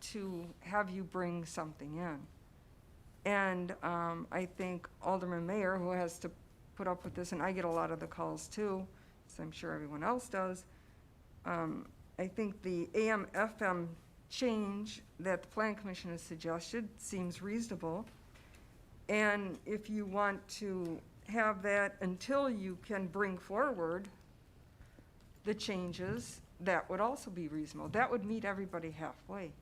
to have you bring something in. And I think Alderman Mayer, who has to put up with this, and I get a lot of the calls too, so I'm sure everyone else does, I think the AM/FM change that the Plan Commission has suggested seems reasonable. And if you want to have that until you can bring forward the changes, that would also be reasonable. That would meet everybody halfway.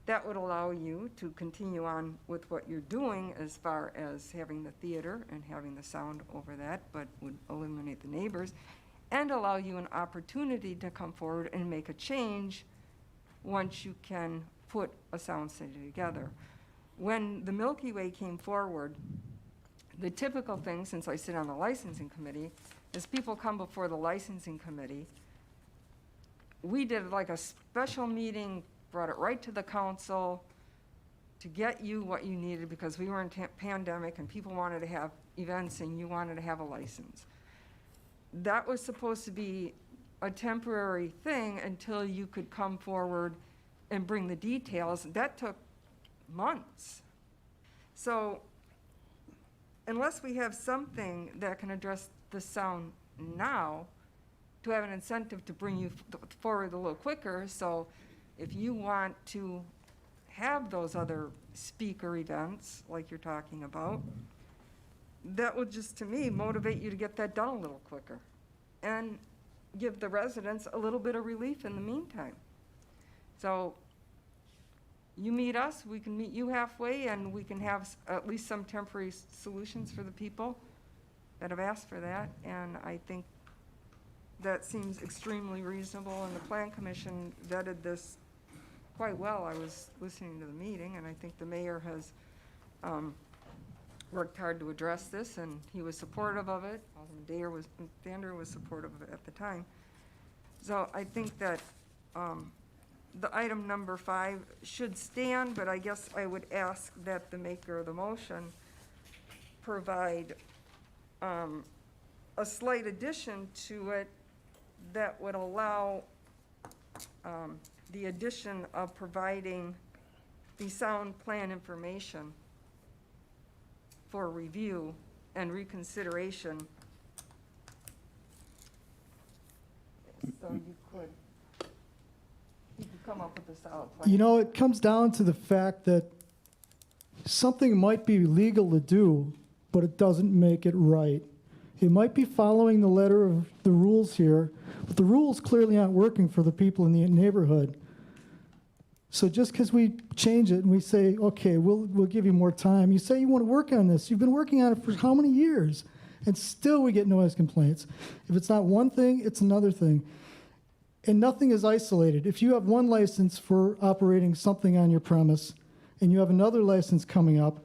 That would allow you to continue on with what you're doing as far as having the theater and having the sound over that, but would eliminate the neighbors, and allow you an opportunity to come forward and make a change once you can put a sound study together. When the Milky Way came forward, the typical thing, since I sit on the licensing committee, is people come before the licensing committee. We did like a special meeting, brought it right to the council to get you what you needed, because we were in pandemic and people wanted to have events and you wanted to have a license. That was supposed to be a temporary thing until you could come forward and bring the details. That took months. So unless we have something that can address the sound now, to have an incentive to bring you forward a little quicker, so if you want to have those other speaker events like you're talking about, that would just, to me, motivate you to get that done a little quicker and give the residents a little bit of relief in the meantime. So you meet us, we can meet you halfway, and we can have at least some temporary solutions for the people that have asked for that. And I think that seems extremely reasonable, and the Plan Commission vetted this quite well. I was listening to the meeting, and I think the mayor has worked hard to address this, and he was supportive of it. Alderman Dander was supportive of it at the time. So I think that the item number 5 should stand, but I guess I would ask that the maker of the motion provide a slight addition to it that would allow the addition of providing the sound plan information for review and reconsideration. So you could come up with a solid plan. You know, it comes down to the fact that something might be legal to do, but it doesn't make it right. It might be following the letter of the rules here, but the rules clearly aren't working for the people in the neighborhood. So just because we change it and we say, okay, we'll give you more time, you say you want to work on this. You've been working on it for how many years? And still we get noise complaints. If it's not one thing, it's another thing. And nothing is isolated. If you have one license for operating something on your premise and you have another license coming up,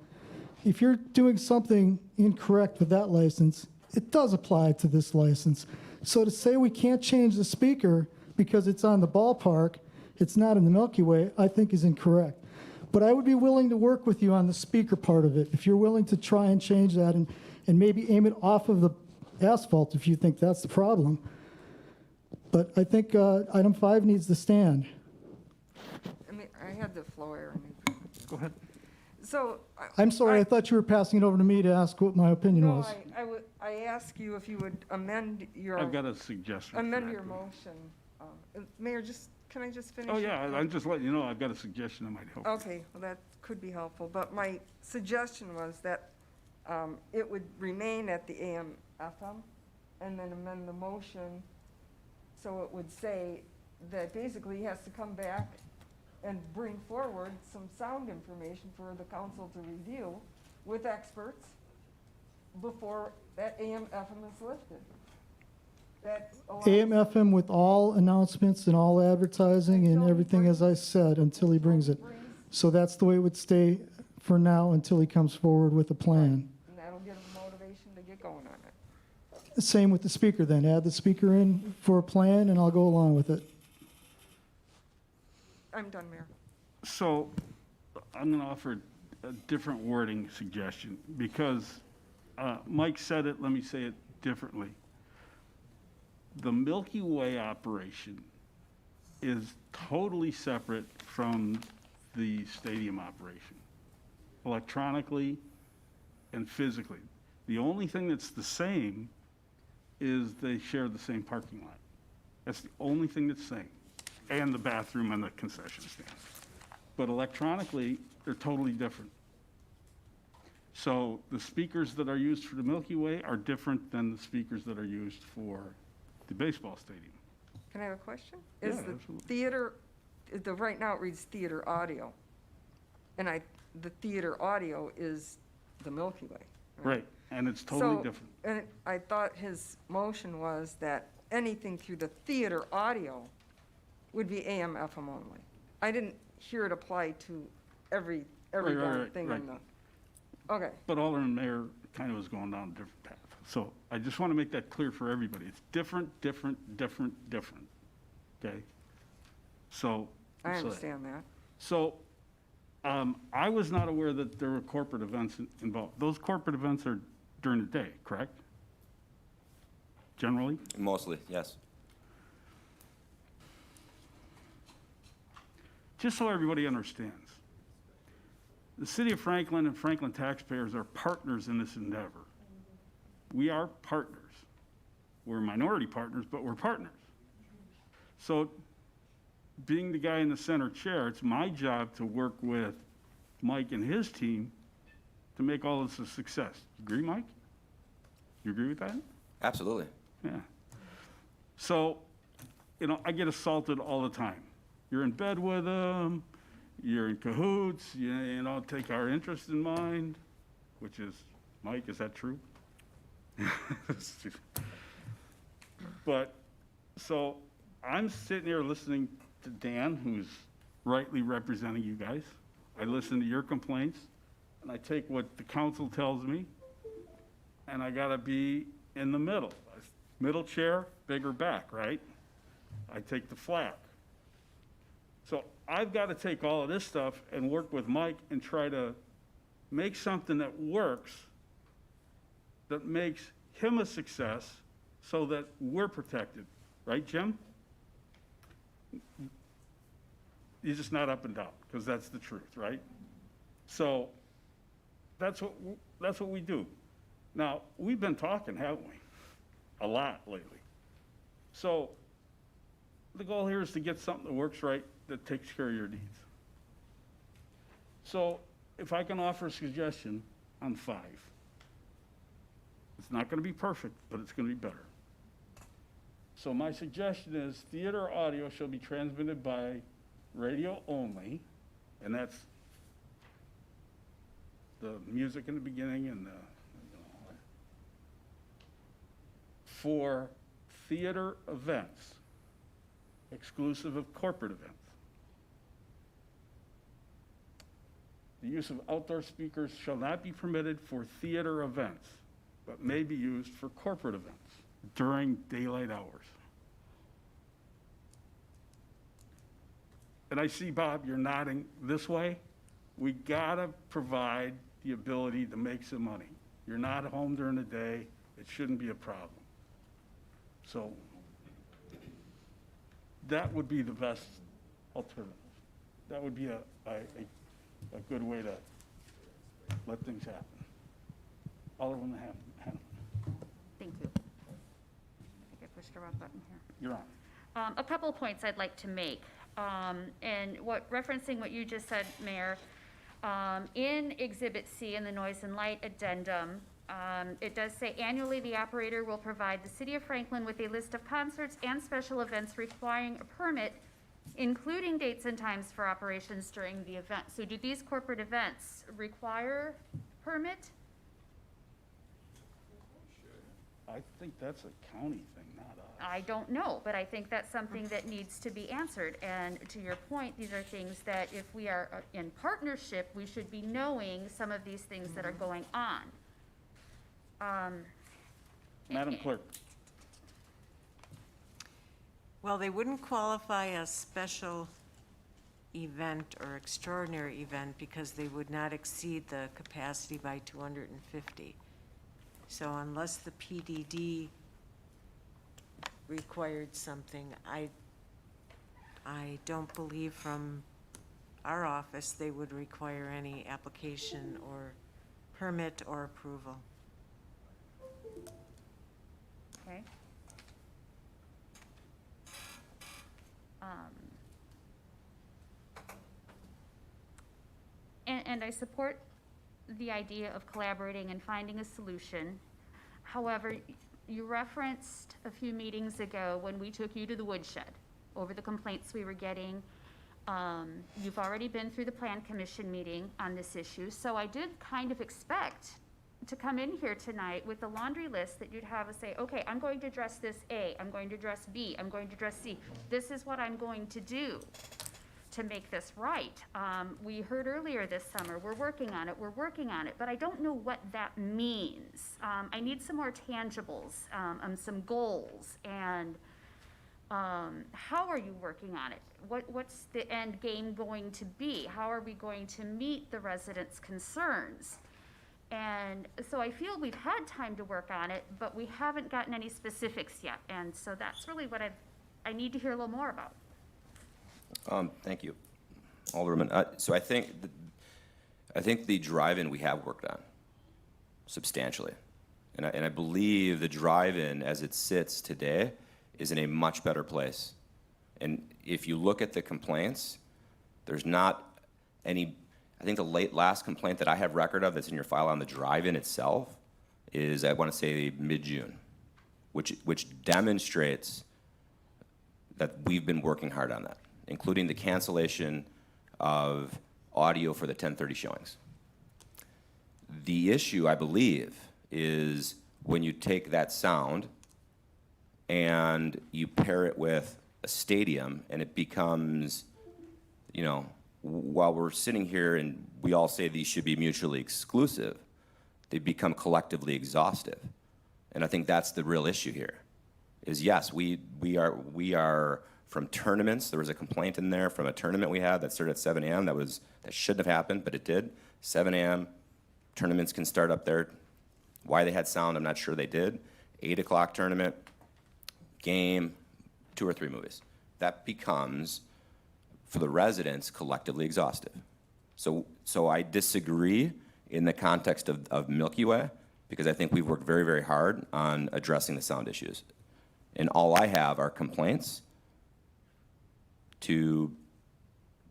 if you're doing something incorrect with that license, it does apply to this license. So to say we can't change the speaker because it's on the ballpark, it's not in the Milky Way, I think is incorrect. But I would be willing to work with you on the speaker part of it, if you're willing to try and change that and maybe aim it off of the asphalt if you think that's the problem. But I think item 5 needs to stand. I mean, I had the floor. Go ahead. So. I'm sorry, I thought you were passing it over to me to ask what my opinion No, was. I ask you if you would amend your. I've got a suggestion. for Amend that. your motion. Mayor, can I just finish? Oh, yeah, I'm just letting you know, I've got a suggestion that might help. Okay, well, that could be helpful, but my suggestion was that it would remain at the AM/FM, and then amend the motion so it would say that basically he has to come back and bring forward some sound information for the council to review with experts before that AM/FM is lifted. That allows- AM/FM with all announcements and all advertising and everything, as I said, until he brings it. So that's the way it would stay for now until he comes forward with a plan. And that'll give them motivation to get going on it. Same with the speaker then. Add the speaker in for a plan and I'll go along with it. I'm done, Mayor. So I'm going to offer a different wording suggestion, because Mike said it, let me say it differently. The Milky Way operation is totally separate from the stadium operation, electronically and physically. The only thing that's the same is they share the same parking lot. That's the only thing that's the same, and the bathroom and the concession stand. But electronically, they're totally different. So the speakers that are used for the Milky Way are different than the speakers that are used for the baseball stadium. Can I have a question? Yeah, Is the absolutely. theater, right now it reads theater audio. And the theater audio is the Milky Way. Right, and it's totally So, different. and I thought his motion was that anything through the theater audio would be AM, FM only. I didn't hear it apply to every darn thing in the, okay. But Alderman Mayor kind of was going down a different path. So I just want to make that clear for everybody. It's different, okay? So. I so- understand that. So, I was not aware that there were corporate events involved. Those corporate events are during the day, correct? Generally? Mostly, yes. Just so everybody understands, the city of Franklin and Franklin taxpayers are partners in this endeavor. We are partners. We're minority partners, but we're partners. So, being the guy in the center chair, it's my job to work with Mike and his team to make all this a success. Agree, Mike? You agree with that? Absolutely. Yeah. So, I get assaulted all the time. You're in bed with them, you're in cahoots, you don't take our interest in mind, which is, Mike, is that true? But, so, I'm sitting here listening to Dan, who's rightly representing you guys. I listen to your complaints, and I take what the council tells me, and I gotta be in the middle. Middle chair, bigger back, right? I take the flak. So I've got to take all of this stuff and work with Mike and try to make something that works, that makes him a success, so that we're protected. Right, Jim? You're just not up and down, because that's the truth, right? So that's what we do. Now, we've been talking, haven't we? A lot lately. So the goal here is to get something that works right, that takes care of your needs. So if I can offer a suggestion on 5, it's not going to be perfect, but it's going to be better. So my suggestion is theater audio shall be transmitted by radio only, and that's the music in the beginning and the, for theater events, exclusive of corporate events. The use of outdoor speakers shall not be permitted for theater events, but may be used for corporate events during daylight hours. And I see, Bob, you're nodding this way. We gotta provide the ability to make some money. You're not home during the day, it shouldn't be a problem. So that would be the best alternative. That would be a good way to let things happen. Alderman Hanneman. Thank you. I think I pushed the wrong button here. You're on. A couple of points I'd like to make. And referencing what you just said, Mayor, in Exhibit C in the Noise and Light Addendum, it does say annually the operator will provide the City of Franklin with a list of concerts and special events requiring a permit, including dates and times for operations during the event. So do these corporate events require permit? I think that's a county thing, not us. I don't know, but I think that's something that needs to be answered. And to your point, these are things that if we are in partnership, we should be knowing some of these things that are going on. Madam Clerk. Well, they wouldn't qualify as special event or extraordinary event because they would not exceed the capacity by 250. So unless the PDD required something, I don't believe from our office they would require any application or permit or approval. Okay. And I support the idea of collaborating and finding a solution. However, you referenced a few meetings ago when we took you to the woodshed over the complaints we were getting. You've already been through the Plan Commission meeting on this issue, so I did kind of expect to come in here tonight with a laundry list that you'd have us say, okay, I'm going to address this A, I'm going to address B, I'm going to address C. This is what I'm going to do to make this right. We heard earlier this summer, we're working on it, but I don't know what that means. I need some more tangibles, some goals, and how are you working on it? What's the end game going to be? How are we going to meet the residents' concerns? And so I feel we've had time to work on it, but we haven't gotten any specifics yet. And so that's really what I need to hear a little more about. Thank you, Alderman. So I think the drive-in we have worked on substantially. And I believe the drive-in as it sits today is in a much better place. And if you look at the complaints, there's not any, I think the last complaint that I have record of that's in your file on the drive-in itself is, I want to say, mid-June, which demonstrates that we've been working hard on that, including the cancellation of audio for the 10:30 showings. The issue, I believe, is when you take that sound and you pair it with a stadium, and it becomes, you know, while we're sitting here and we all say these should be mutually exclusive, they become collectively exhaustive. And I think that's the real issue here, is yes, we are from tournaments. There was a complaint in there from a tournament we had that started at 7 a.m. that shouldn't have happened, but it did. 7 a.m., tournaments can start up there. Why they had sound, I'm not sure they did. 8 o'clock tournament, game, 2 or 3 movies. That becomes, for the residents, collectively exhaustive. So I disagree in the context of Milky Way, because I think we've worked very, very hard on addressing the sound issues. And all I have are complaints to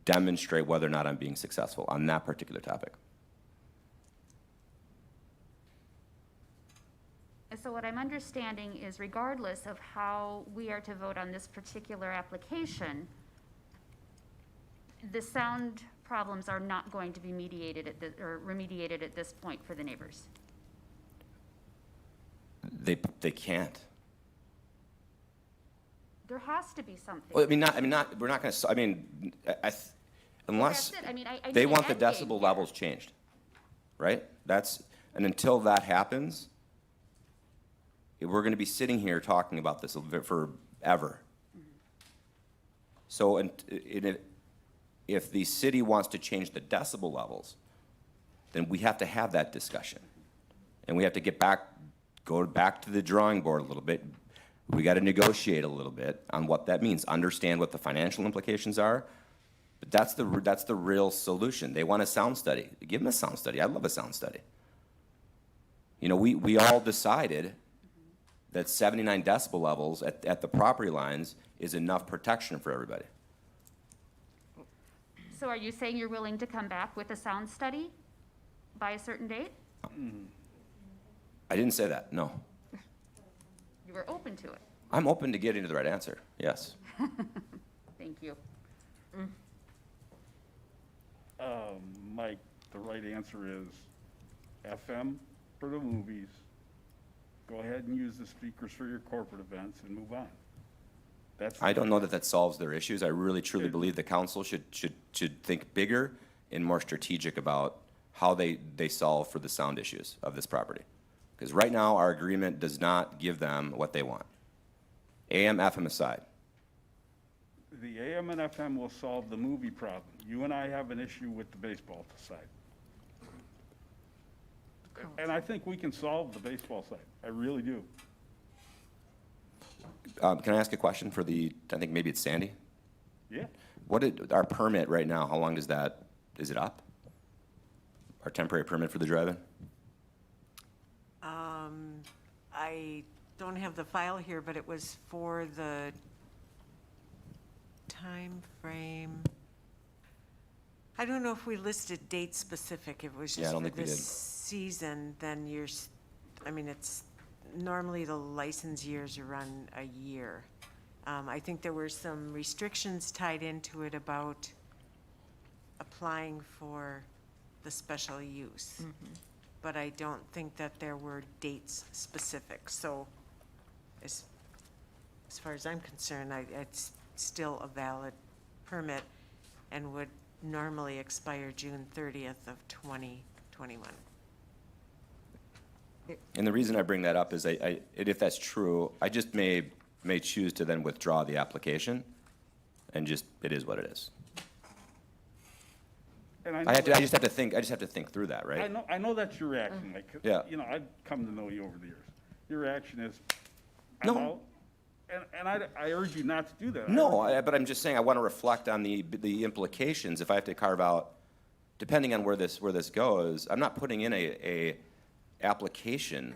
demonstrate whether or not I'm being successful on that particular topic. So what I'm understanding is regardless of how we are to vote on this particular application, the sound problems are not going to be remediated at this point for the neighbors. They can't. There has to be something. Well, we're not going to, unless That's it. I mean, I they need an want the end game decibel here. levels changed, right? And until that happens, we're going to be sitting here talking about this forever. So, if the city wants to change the decibel levels, then we have to have that discussion. And we have to go back to the drawing board a little bit. We got to negotiate a little bit on what that means, understand what the financial implications are. But that's the real solution. They want a sound study. Give them a sound study. I love a sound study. You know, we all decided that 79 decibel levels at the property lines is enough protection for everybody. So are you saying you're willing to come back with a sound study by a certain date? I didn't say that, no. You were open to it. I'm open to getting to the right answer, yes. Thank you. Mike, the right answer is FM for the movies. Go ahead and use the speakers for your corporate events and move on. I don't know that solves their issues. I really truly believe the council should think bigger and more strategic about how they solve for the sound issues of this property. Because right now, our agreement does not give them what they want. AM, FM aside. The AM and FM will solve the movie problem. You and I have an issue with the baseball side. And I think we can solve the baseball side. I really do. Can I ask a question for I think maybe it's Sandy? Yeah. Our permit right now, how long is it up? Our temporary permit for the drive-in? I don't have the file here, but it was for the time frame. I don't know if we listed date specific. If it was Yeah, I just don't for think we this did. season, then it's normally the license years are run a year. I think there were some restrictions tied into it about applying for the special use. But I don't think that there were dates specific, so as far as I'm concerned, it's still a valid permit and would normally expire June 30th of 2021. And the reason I bring that up is if that's true, I just may choose to then withdraw the application, and just, it is what it is. And I I know have to, that- I just have to think through that, right? I know that's your reaction, Mike. 'Cause, Yeah. You know, I've come to know you over the years. Your reaction is, I'm No. out. And I urge you not to do that. No, but I'm just saying, I want to reflect on the implications if I have to carve out, depending on where this goes. I'm not putting in a application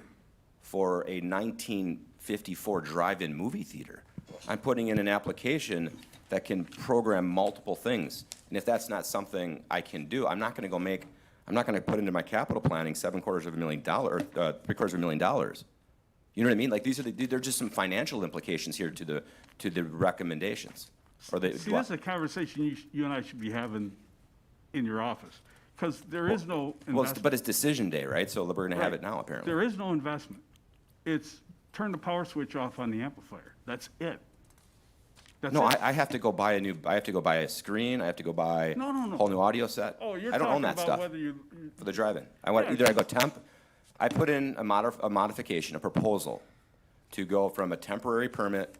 for a 1954 drive-in movie theater. I'm putting in an application that can program multiple things. And if that's not something I can do, I'm not going to put into my capital planning $750,000. You know what I mean? Like, they're just some financial implications here to the recommendations. Or the, See, this is a conversation you and I should be having in your office, because there is no well, investment. but it's decision day, right? So we're going to have Right. it now, apparently. There is no investment. It's turn the power switch off on the amplifier. That's it. That's No, it. I have to go buy a screen, I have to go buy No, no, no. a whole new audio set. Oh, you're I don't own talking that about stuff whether you, for the drive-in. Yeah. Either I go temp, I put in a modification, a proposal to go from a temporary permit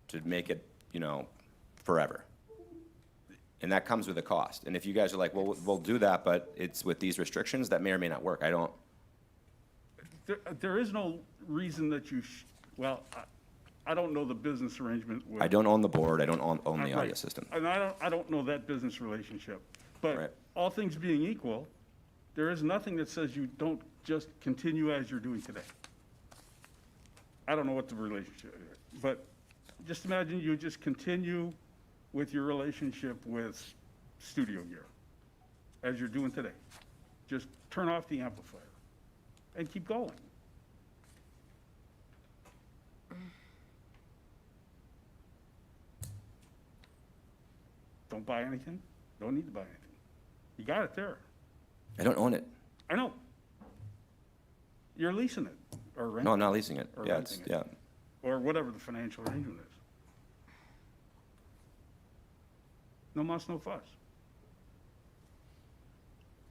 to make it, forever. And that comes with a cost. And if you guys are like, well, we'll do that, but it's with these restrictions, that may or may not work. there is no reason that you, well, I don't know the business arrangement with. I don't own the board, I don't own the Right. audio system. And I don't know that business relationship. Right. But all things being equal, there is nothing that says you don't just continue as you're doing today. I don't know what the relationship is, but just imagine you just continue with your relationship with Studio Gear as you're doing today. Just turn off the amplifier and keep going. Don't buy anything. Don't need to buy anything. You got it there. I don't own it. I know. You're leasing it or renting. No, I'm not leasing it. Or Yeah, renting it. yeah. Or whatever the financial arrangement is. No muss, no fuss.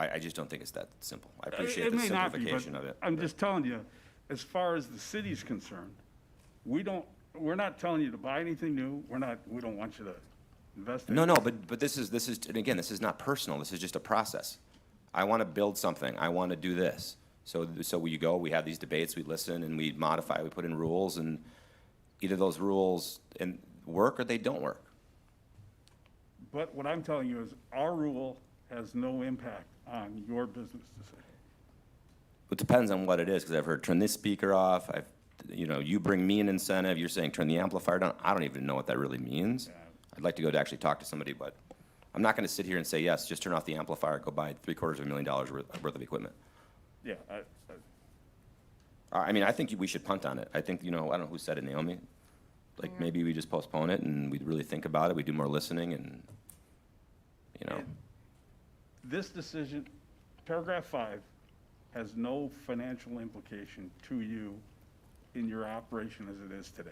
I just don't think it's that simple. I It appreciate the may not be, simplification but of it. I'm just telling you, as far as the city's concerned, we're not telling you to buy anything new. We don't want you to invest in. No, but this is, and again, this is not personal, this is just a process. I want to build something, I want to do this. So we go, we have these debates, we listen, and we modify, we put in rules, and either those rules work or they don't work. But what I'm telling you is our rule has no impact on your business decision. It depends on what it is, because I've heard turn this speaker off, you bring me an incentive, you're saying turn the amplifier down. I don't even know what that really means. I'd like to go to actually talk to somebody, but I'm not going to sit here and say, yes, just turn off the amplifier, go buy $750,000 worth of equipment. Yeah, I mean, I think we should punt on it. I think, I don't know who said it, Naomi? Like, maybe we just postpone it and we really think about it, we do more listening and, this decision, paragraph 5, has no financial implication to you in your operation as it is today.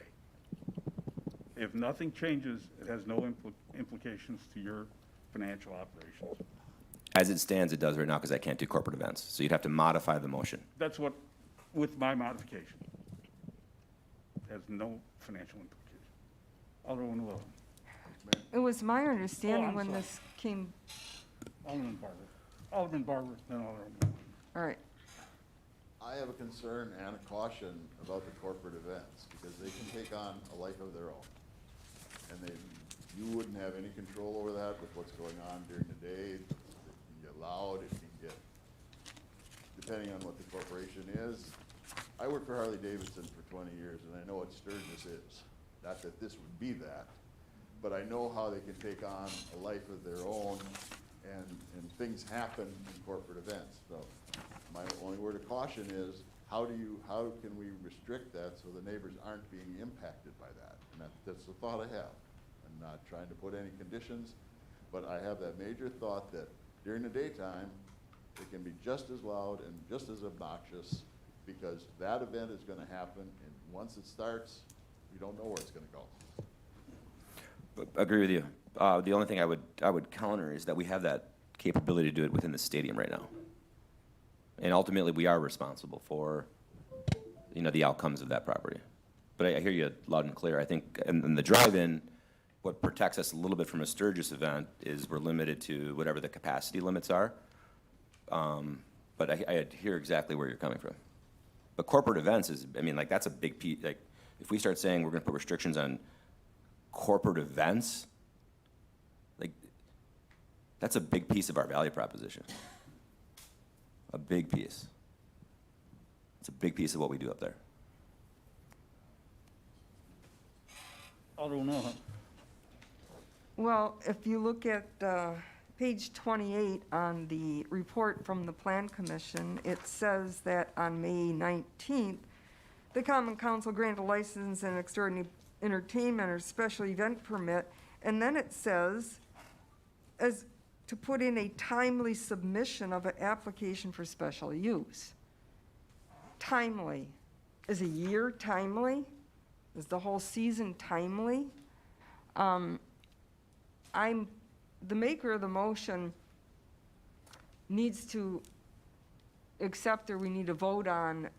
If nothing changes, it has no implications to your financial operations. As it stands, it does right now because I can't do corporate events. So you'd have to modify the motion. That's what, with my modification, it has no financial implication. Alderman Willow. It was my understanding I'm when sorry. this came, Alderman Barber, then Alderman Willow. all right, I have a concern and a caution about the corporate events, because they can take on a life of their own. And you wouldn't have any control over that with what's going on during the day. It can get loud, it can get, depending on what the corporation is. I worked for Harley Davidson for 20 years, and I know what Sturgis is. Not that this would be that, but I know how they can take on a life of their own, and things happen in corporate events. So my only word of caution is, how can we restrict that so the neighbors aren't being impacted by that? And that's the thought I have. I'm not trying to put any conditions, but I have that major thought that During the daytime, it can be just as loud and just as obnoxious, because that event is gonna happen, and once it starts, you don't know where it's gonna go. Agree with you. The only thing I would counter is that we have that capability to do it within the stadium right now. And ultimately, we are responsible for, the outcomes of that property. But I hear you loud and clear. I think in the drive-in, what protects us a little bit from a Sturgis event is we're limited to whatever the capacity limits are. But I hear exactly where you're coming from. But corporate events that's a big piece. Like, if we start saying we're gonna put restrictions on corporate events, that's a big piece of our value proposition. A big piece. It's a big piece of what we do up there. I don't know. Well, if you look at page 28 on the report from the Plan Commission, it says that on May 19th, the Common Council granted a license and extraordinary entertainment or special event permit, and then it says, as to put in a timely submission of an application for special use. Timely. Is a year timely? Is the whole season timely? The maker of the motion needs to accept, or we need to vote on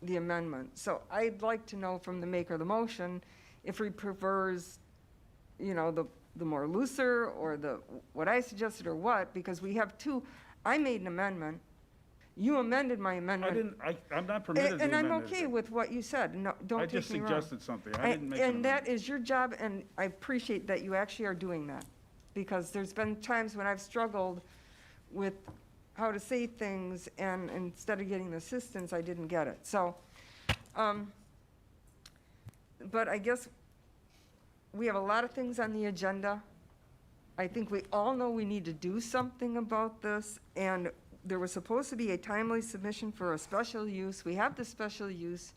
the amendment. So I'd like to know from the maker of the motion if he prefers, the more looser or what I suggested or what, because we have two. I made an amendment. You amended my amendment. I'm not permitted to And I'm amend it. okay with what you said. No, don't I take me just wrong. suggested something. I didn't make an And that amendment. is your job, and I appreciate that you actually are doing that. Because there's been times when I've struggled with how to say things, and instead of getting the assistance, I didn't get it. So, but I guess we have a lot of things on the agenda. I think we all know we need to do something about this, and there was supposed to be a timely submission for a special use. We have the special use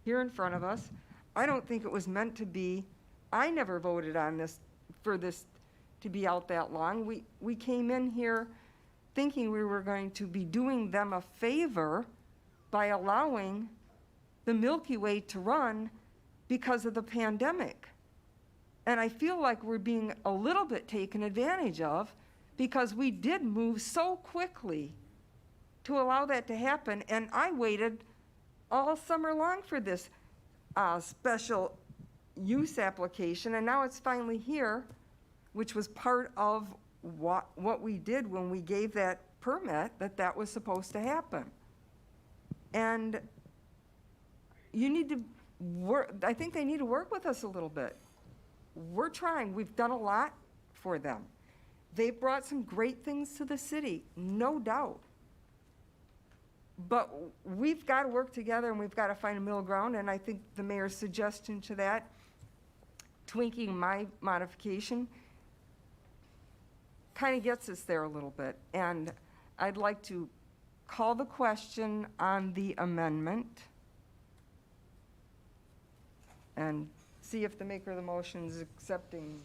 here in front of us. I don't think it was meant to be. I never voted on this, for this to be out that long. We came in here thinking we were going to be doing them a favor by allowing the Milky Way to run because of the pandemic. And I feel like we're being a little bit taken advantage of, because we did move so quickly to allow that to happen. And I waited all summer long for this special use application, and now it's finally here, which was part of what we did when we gave that permit, that was supposed to happen. And you need to work, I think they need to work with us a little bit. We're trying. We've done a lot for them. They've brought some great things to the city, no doubt. But we've got to work together, and we've got to find a middle ground, and I think the mayor's suggestion to that, tweaking my modification, kind of gets us there a little bit. And I'd like to call the question on the amendment and see if the maker of the motion is accepting.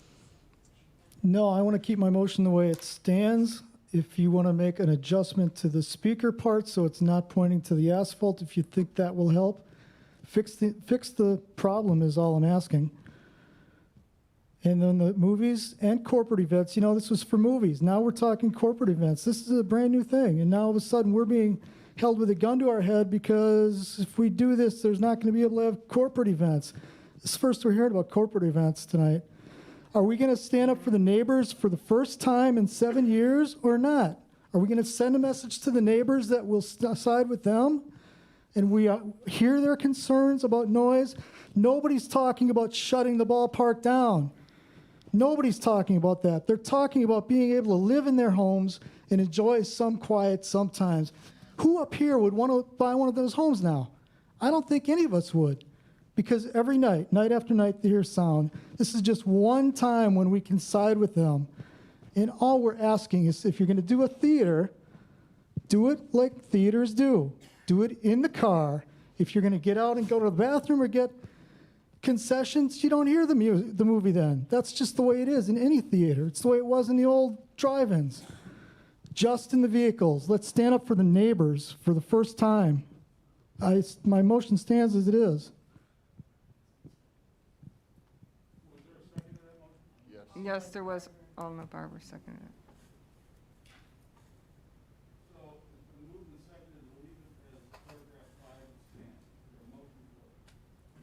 No, I want to keep my motion the way it stands. If you want to make an adjustment to the speaker part so it's not pointing to the asphalt, if you think that will help, fix the problem is all I'm asking. And then the movies and corporate events, this was for movies. Now we're talking corporate events. This is a brand new thing. And now all of a sudden we're being held with a gun to our head because if we do this, there's not going to be able to have corporate events. This is first we're hearing about corporate events tonight. Are we going to stand up for the neighbors for the first time in 7 years or not? Are we going to send a message to the neighbors that we'll side with them? And we hear their concerns about noise. Nobody's talking about shutting the ballpark down. Nobody's talking about that. They're talking about being able to live in their homes and enjoy some quiet sometimes. Who up here would want to buy one of those homes now? I don't think any of us would. Because every night, night after night, they hear sound. This is just one time when we can side with them. And all we're asking is, if you're going to do a theater, do it like theaters do. Do it in the car. If you're going to get out and go to the bathroom or get concessions, you don't hear the movie then. That's just the way it is in any theater. It's the way it was in the old drive-ins. just in the vehicles. Let's stand up for the neighbors for the first time. My motion stands as it is. Yes. Yes, there was, Alderman Barber seconded it. So, it's been moved and seconded to leave it as paragraph 5 stands. Is there a motion for it?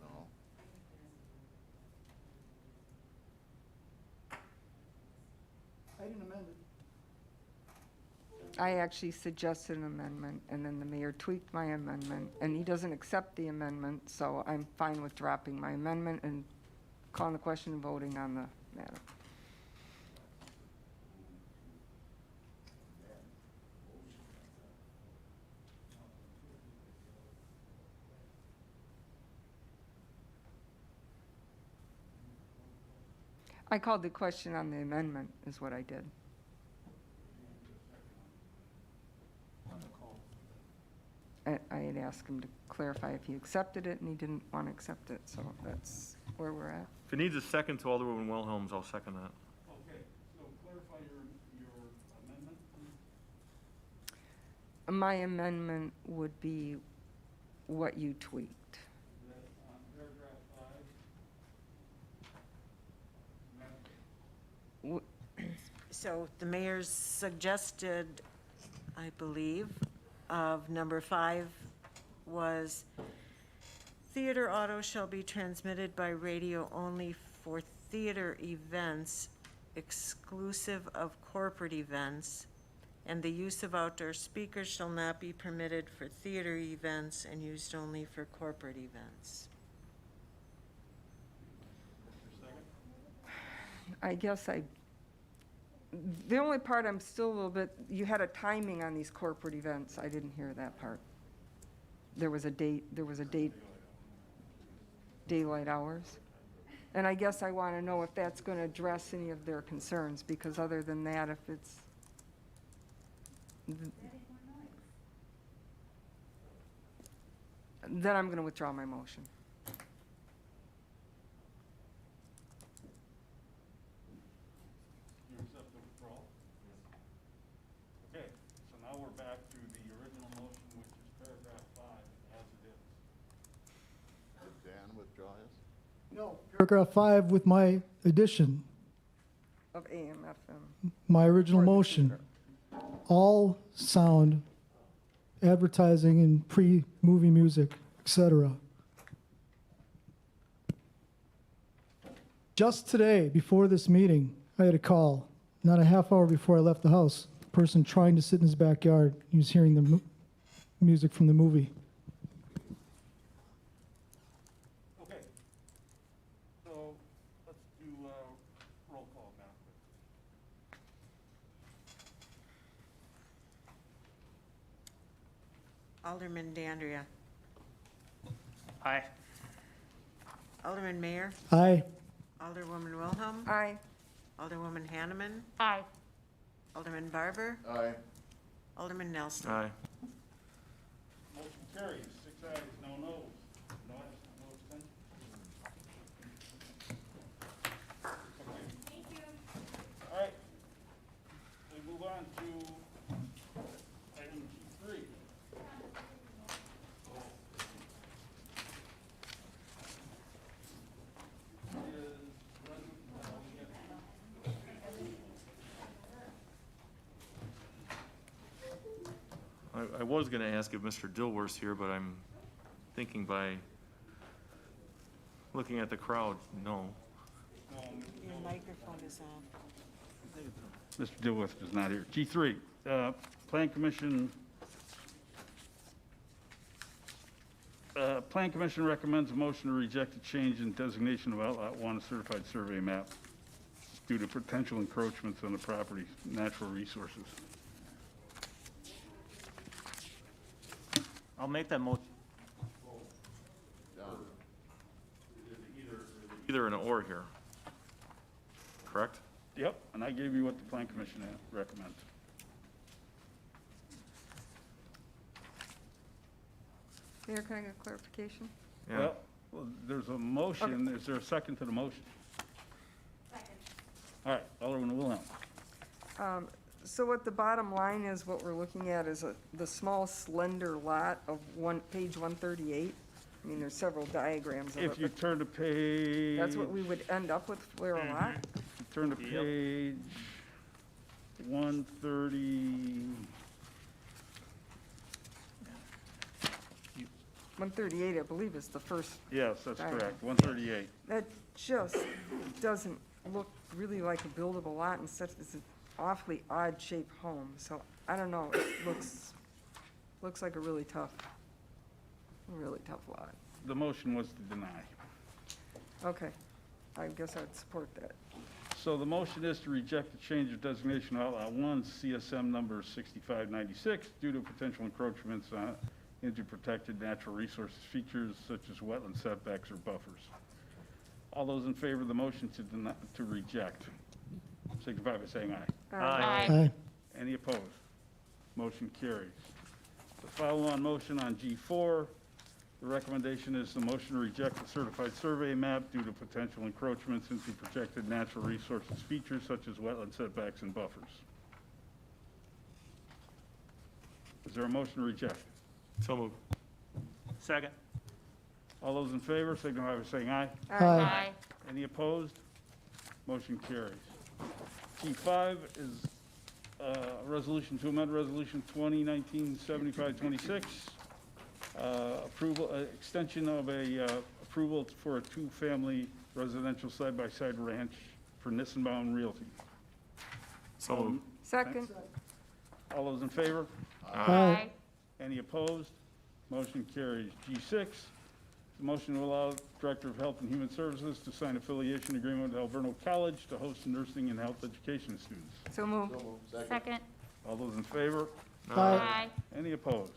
No. I didn't amend it. I actually suggested an amendment, and then the mayor tweaked my amendment, and he doesn't accept the amendment, so I'm fine with dropping my amendment and calling the question and voting on the matter. I called the question on the amendment, is what I did. I had asked him to clarify if he accepted it, and he didn't want to accept it, so that's where we're at. If it needs a second to Alderwoman Wilhelms, I'll second that. Okay, so clarify your amendment, please. My amendment would be what you tweaked. That's on paragraph 5. So the mayor's suggested, I believe, of number 5 was, theater auto shall be transmitted by radio only for theater events exclusive of corporate events, and the use of outdoor speakers shall not be permitted for theater events and used only for corporate events. I guess the only part I'm still a little bit, you had a timing on these corporate events. I didn't hear that part. There was a date, daylight hours. And I guess I want to know if that's going to address any of their concerns, because other than that, if it's, then I'm going to withdraw my motion. You accept the withdrawal? Okay, so now we're back to the original motion, which is paragraph 5, as it is. Did Dan withdraw his? No. Paragraph 5 with my addition, Of AM/FM. my original For the motion. theater. All sound, advertising and pre-movie music, etc. Just today, before this meeting, I had a call, not a half hour before I left the house, a person trying to sit in his backyard. He was hearing the music from the movie. Okay. So, let's do roll call now. Alderman Dandria. Aye. Alderman Mayor. Aye. Alderwoman Wilhelm. Aye. Alderwoman Hanneman. Aye. Alderman Barber. Aye. Alderman Nelson. Aye. Motion carries, 6 ayes, no noes. No absent, no abstention. Okay. Thank you. All right. We move on to item G3. I was going to ask if Mr. Dilworth's here, but I'm thinking by looking at the crowd, no. Your microphone is off. Mr. Dilworth is not here. G3, Plan Commission, Plan Commission recommends a motion to reject the change in designation of Outlot 1 certified survey map due to potential encroachments on the property's natural resources. I'll make that motion. Either an or here, correct? Yep, and I gave you what the Plan Commission recommends. Mayor, can I get clarification? Yeah. Well, there's a motion. Is there a second to the motion? Second. All right, Alderman Wilhelm. So what the bottom line is, what we're looking at is the small slender lot of page 138. I mean, there's several diagrams of it. If you but turn to page. That's what we would end up with for a lot? Turn to page 130. 138, I believe, is the first. Yes, that's diagram. correct, 138. That just doesn't look really like a buildable lot, and such, it's an awfully odd-shaped home, so I don't know, it looks like a really tough lot. The motion was to deny. Okay, I guess I'd support that. So the motion is to reject the change of designation of Outlaw 1, CSM number 6596, due to potential encroachments into protected natural resources features such as wetland setbacks or buffers. All those in favor of the motion to reject, signify by saying aye. Aye. Any opposed? Motion carries. The follow-on motion on G4, the recommendation is the motion to reject the certified survey map due to potential encroachments into protected natural resources features such as wetland setbacks and buffers. Is there a motion to reject? So moved. Second. All those in favor, signify by saying aye. Aye. Any opposed? Motion carries. G5 is a resolution to amend Resolution 2019-7526, approval, extension of approval for a two-family residential side-by-side ranch for Nissenbaum Realty. So moved. Second? All those in favor? Aye. Any opposed? Motion carries. G6, the motion to allow Director of Health and Human Services to sign affiliation agreement with Alverno College to host nursing and health education students. So moved. Second. All those in favor? Aye. Any opposed?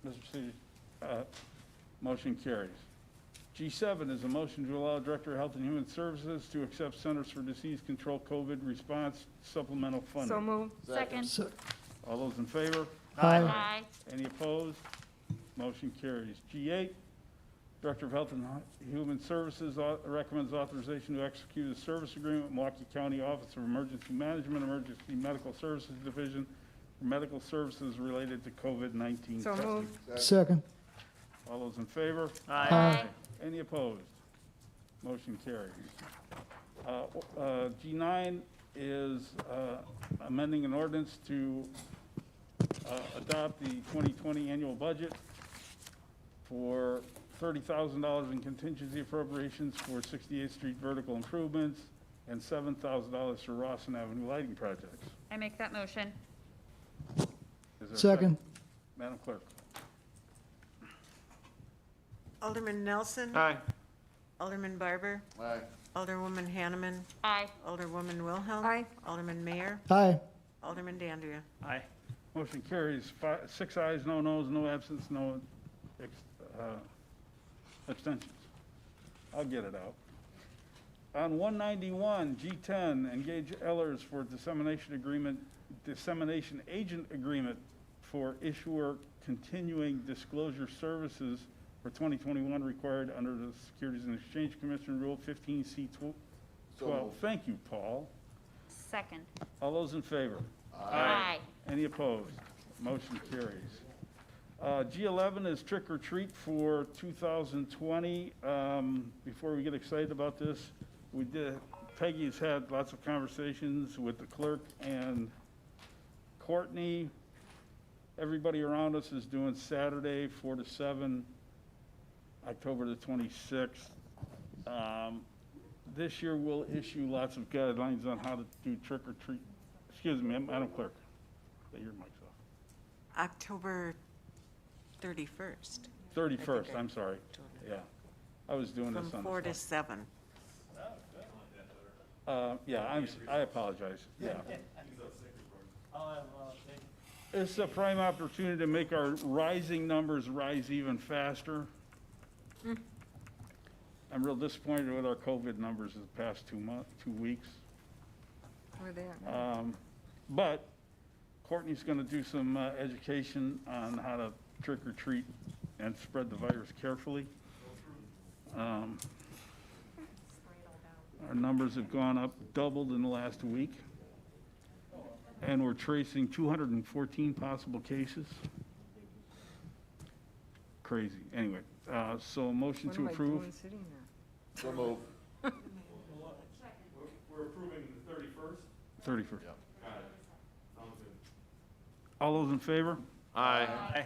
Mr. City, motion carries. G7 is a motion to allow Director of Health and Human Services to accept Centers for Disease Control COVID response supplemental funding. So moved. Second. All those in favor? Aye. Any opposed? Motion carries. G8, Director of Health and Human Services recommends authorization to execute a service agreement with Milwaukee County Office of Emergency Management, Emergency Medical Services Division for medical services related to COVID-19 So testing. moved. Second. All those in favor? Aye. Any opposed? Motion carries. G9 is amending an ordinance to adopt the 2020 annual budget for $30,000 in contingency appropriations for 68th Street vertical improvements and $7,000 for Rawson Avenue lighting projects. I make that motion. Is there a Second. Madam Clerk? Alderman Nelson. Aye. Alderman Barber. Aye. Alderwoman Hanneman. Aye. Alderwoman Wilhelm. Aye. Alderman Mayor. Aye. Alderman Dandria. Aye. Motion carries. 6 ayes, no noes, no absence, no abstentions. I'll get it out. On 191, G10, engage Ellers for dissemination agent agreement for issuer continuing disclosure services for 2021 required under the Securities and Exchange Commission Rule 15C12. So moved. Thank you, Paul. Second. All those in favor? Aye. Any opposed? Motion carries. G11 is trick or treat for 2020. Before we get excited about this, Peggy's had lots of conversations with the clerk and Courtney. Everybody around us is doing Saturday, 4 to 7, October the 26th. This year we'll issue lots of guidelines on how to do trick or treat. Excuse me, Madam Clerk. Get your mics off. October 31st. 31st, I'm sorry. Yeah. I was doing this From on 4 the to 7. yeah, I apologize, yeah. It's a prime opportunity to make our rising numbers rise even faster. I'm real disappointed with our COVID numbers the past 2 weeks. Where they at now? But Courtney's gonna do some education on how to trick or treat and spread the virus carefully. Our numbers have gone up, doubled in the last week. and we're tracing 214 possible cases. Crazy. Anyway, so a motion What to am I approve. doing sitting here? So move. We're approving the 31st? 31st. Got it. Sounds good. All those in favor? Aye.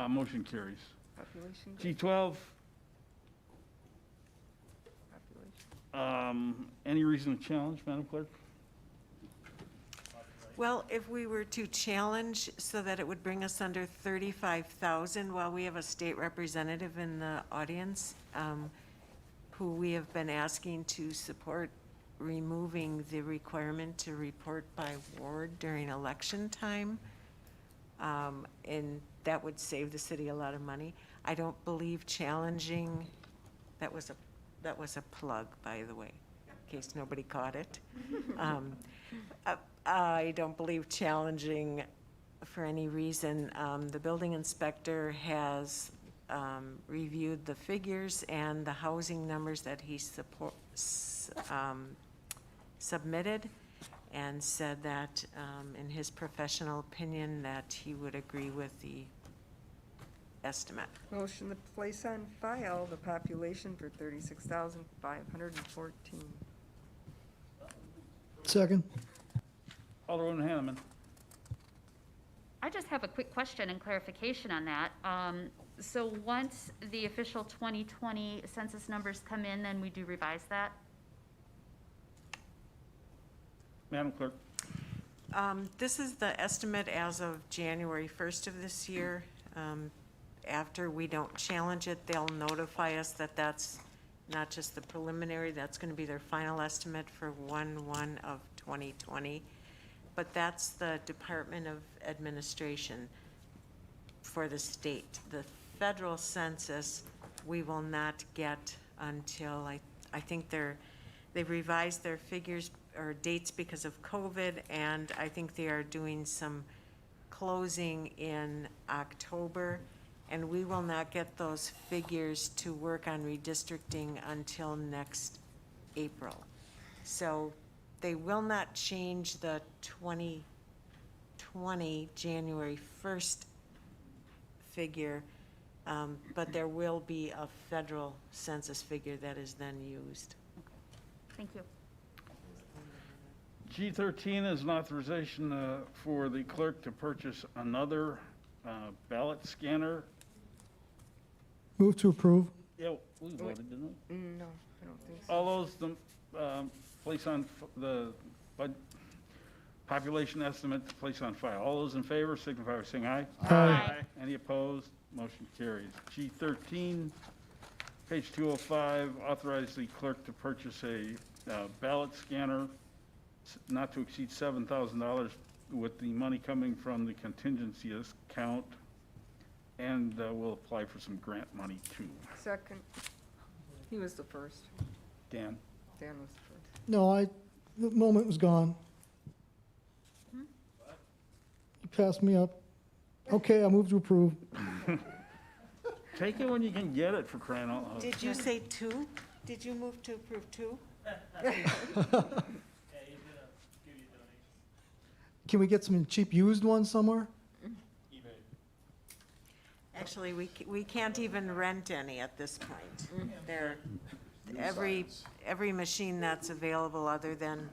Motion carries. Population. G12, Population. any reason to challenge, Madam Clerk? Well, if we were to challenge so that it would bring us under 35,000, while we have a state representative in the audience, who we have been asking to support removing the requirement to report by ward during election time. And that would save the city a lot of money. I don't believe challenging, that was a plug, by the way, in case nobody caught it. I don't believe challenging for any reason. The building inspector has reviewed the figures and the housing numbers that he submitted, and said that, in his professional opinion, that he would agree with the estimate. Motion to place on file the population for 36,514. Second. Alderwoman Hanneman. I just have a quick question and clarification on that. So once the official 2020 census numbers come in, then we do revise that? Madam Clerk. This is the estimate as of January 1st of this year. After we don't challenge it, they'll notify us that that's not just the preliminary, that's going to be their final estimate for 1/1 of 2020. But that's the Department of Administration for the state. The federal census, we will not get until, I think they've revised their figures or dates because of COVID, and I think they are doing some closing in October, and we will not get those figures to work on redistricting until next April. So they will not change the 2020 January 1st figure, but there will be a federal census figure that is then used. Thank you. G13 is an authorization for the clerk to purchase another ballot scanner. Move to approve. Yeah, we voted, didn't we? No, I don't think so. All those, place on the population estimate to place on file. All those in favor signify by saying aye. Aye. Any opposed? Motion carries. G13, page 205, authorize the clerk to purchase a ballot scanner not to exceed $7,000 with the money coming from the contingency account, and we'll apply for some grant money too. Second. He was the first. Dan? Dan was the first. No, the moment was gone. You passed me up. Okay, I move to approve. Take it when you can get it, for crying out loud. Did you say two? Did you move to approve two? Can we get some cheap used ones somewhere? Actually, we can't even rent any at this point. They're, every machine that's available other than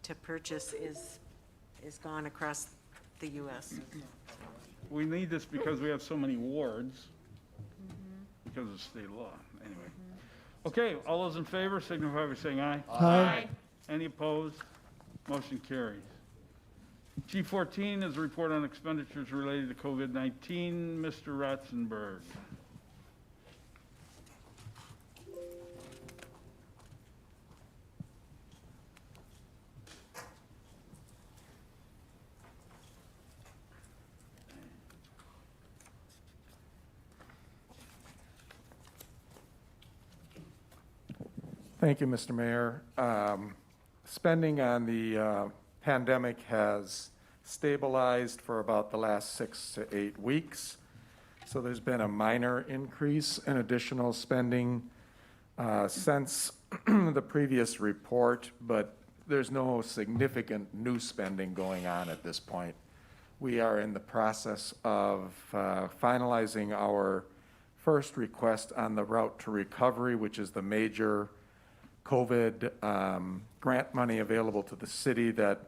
to purchase is gone across the US. We need this because we have so many wards, because of state law, anyway. Okay, all those in favor signify by saying aye. Aye. Any opposed? Motion carries. G14 is a report on expenditures related to COVID-19. Mr. Ratzenberg. Thank you, Mr. Mayor. Spending on the pandemic has stabilized for about the last 6 to 8 weeks. So there's been a minor increase in additional spending since the previous report, but there's no significant new spending going on at this point. We are in the process of finalizing our first request on the route to recovery, which is the major COVID grant money available to the city. That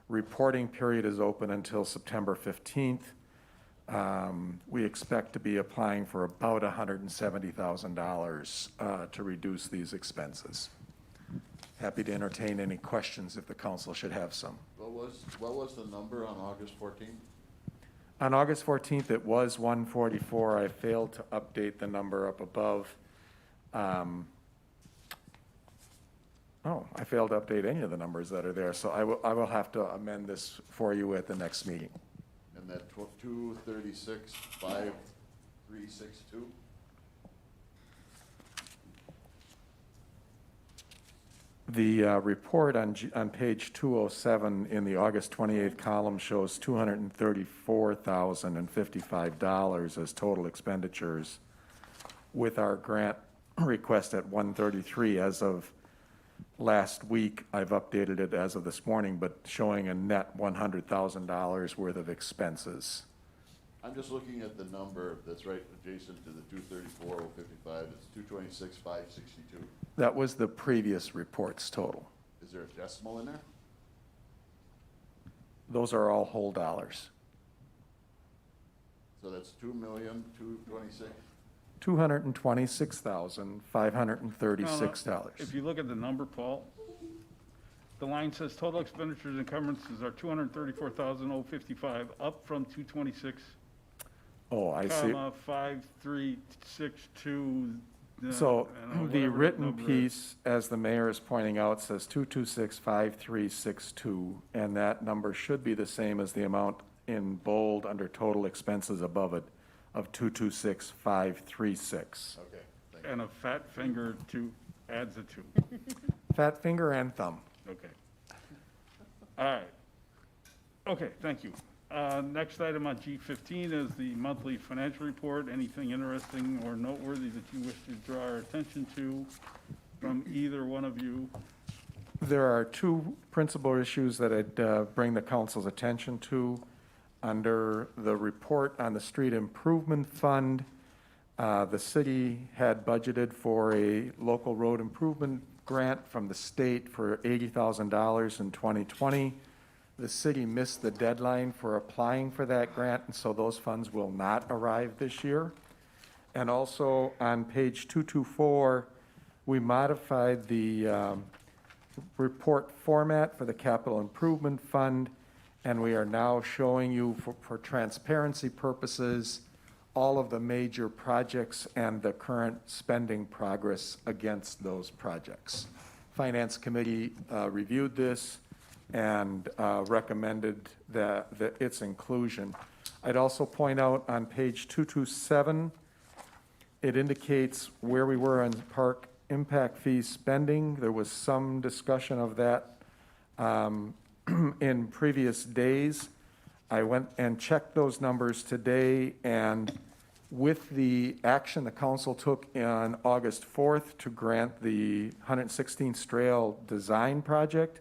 reporting period is open until September 15th. We expect to be applying for about $170,000 to reduce these expenses. Happy to entertain any questions if the council should have some. What was the number on August 14th? On August 14th, it was 144. I failed to update the number up above. I failed to update any of the numbers that are there, so I will have to amend this for you at the next meeting. And that 236,5362? The report on page 207 in the August 28th column shows $234,055 as total expenditures, with our grant request at 133. As of last week, I've updated it as of this morning, but showing a net $100,000 worth of expenses. I'm just looking at the number that's right adjacent to the 234,055. It's 226,562. That was the previous report's total. Is there a decimal in there? Those are all whole dollars. So that's 2,226,000. $226,536. No, no. If you look at the number, Paul, the line says total expenditures and encumbrances are 234,055, up from 226, Oh, I see. 5362. So and the whatever written number is. piece, as the mayor is pointing out, says 226,5362, and that number should be the same as the amount in bold under total expenses above it of 226,536. Okay. And a fat finger to adds a two. Fat finger and thumb. Okay. All right. Okay, thank you. Next item on G15 is the monthly financial report. Anything interesting or noteworthy that you wish to draw our attention to from either one of you? There are two principal issues that I'd bring the council's attention to. Under the report on the street improvement fund, the city had budgeted for a local road improvement grant from the state for $80,000 in 2020. The city missed the deadline for applying for that grant, and so those funds will not arrive this year. And also on page 224, we modified the report format for the capital improvement fund, and we are now showing you for transparency purposes all of the major projects and the current spending progress against those projects. Finance Committee reviewed this and recommended its inclusion. I'd also point out on page 227, it indicates where we were on park impact fee spending. There was some discussion of that in previous days. I went and checked those numbers today, and with the action the council took on August 4th to grant the 116th Trail design project,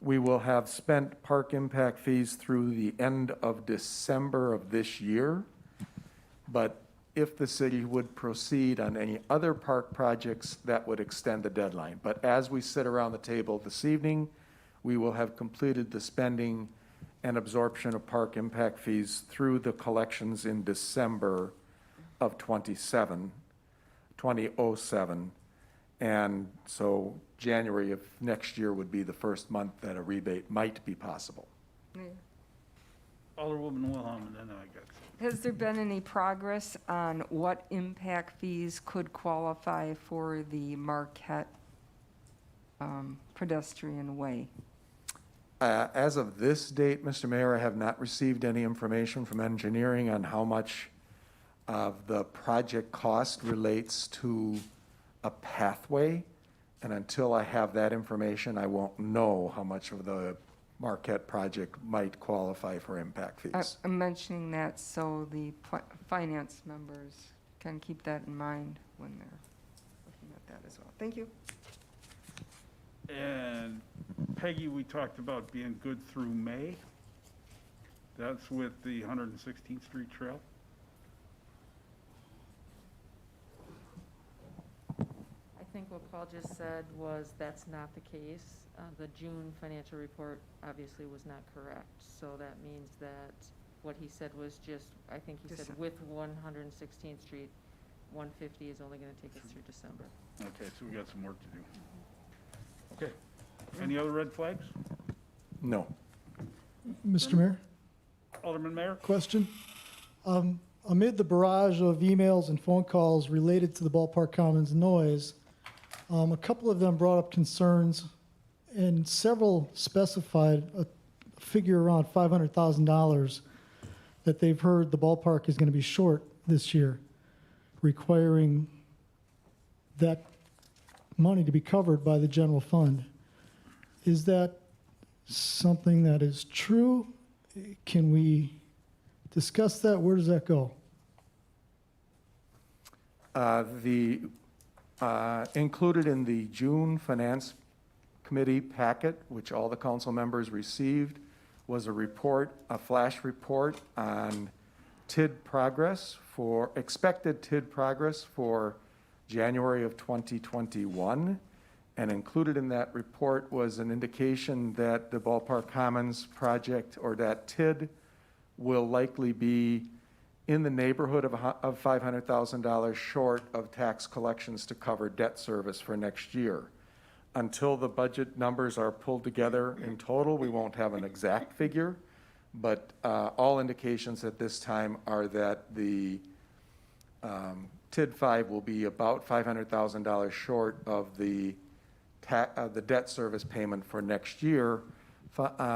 we will have spent park impact fees through the end of December of this year. But if the city would proceed on any other park projects, that would extend the deadline. But as we sit around the table this evening, we will have completed the spending and absorption of park impact fees through the collections in December of 2007. And so January of next year would be the first month that a rebate might be possible. Alderwoman Wilhelm, and then I got. Has there been any progress on what impact fees could qualify for the Marquette pedestrian way? As of this date, Mr. Mayor, I have not received any information from engineering on how much of the project cost relates to a pathway. And until I have that information, I won't know how much of the Marquette project might qualify for impact fees. I'm mentioning that so the finance members can keep that in mind when they're looking at that as So, thank you. And Peggy, we talked about being good through May. That's with the 116th Street Trail. I think what Paul just said was that's not the case. The June financial report obviously was not correct. So that means that what he said was just, I think he said with 116th Street, 150 is only going to take us through December. Okay, so we got some work to do. Okay. Any other red flags? No. Mr. Mayor, Alderman Mayor? question. Amid the barrage of emails and phone calls related to the Ballpark Commons noise, a couple of them brought up concerns, and several specified a figure around $500,000 that they've heard the ballpark is going to be short this year, requiring that money to be covered by the general fund. Is that something that is true? Can we discuss that? Where does that go? Included in the June Finance Committee packet, which all the council members received, was a report, a flash report on TID progress for, expected TID progress for January of 2021. And included in that report was an indication that the Ballpark Commons project, or that TID, will likely be in the neighborhood of $500,000 short of tax collections to cover debt service for next year. Until the budget numbers are pulled together in total, we won't have an exact figure, but all indications at this time are that the TID 5 will be about $500,000 short of the debt service payment for next year.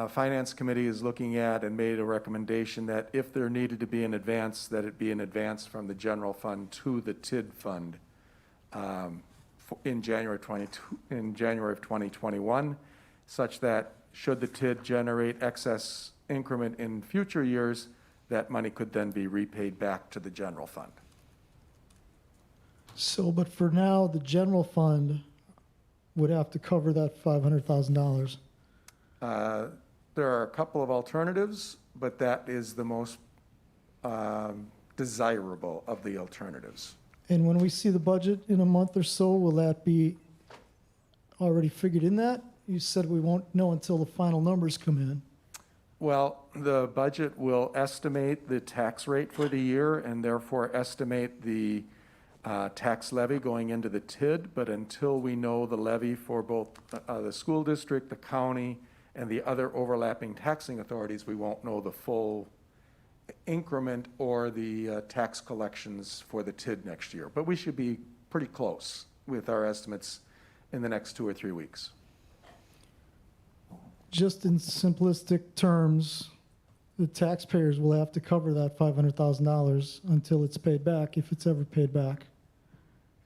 Finance Committee is looking at and made a recommendation that if there needed to be an advance, that it be an advance from the general fund to the TID fund in January of 2021, such that should the TID generate excess increment in future years, that money could then be repaid back to the general fund. So, but for now, the general fund would have to cover that $500,000. There are a couple of alternatives, but that is the most desirable of the alternatives. And when we see the budget in a month or so, will that be already figured in that? You said we won't know until the final numbers come in. Well, the budget will estimate the tax rate for the year and therefore estimate the tax levy going into the TID, but until we know the levy for both the school district, the county, and the other overlapping taxing authorities, we won't know the full increment or the tax collections for the TID next year. But we should be pretty close with our estimates in the next 2 or 3 weeks. Just in simplistic terms, the taxpayers will have to cover that $500,000 until it's paid back, if it's ever paid back.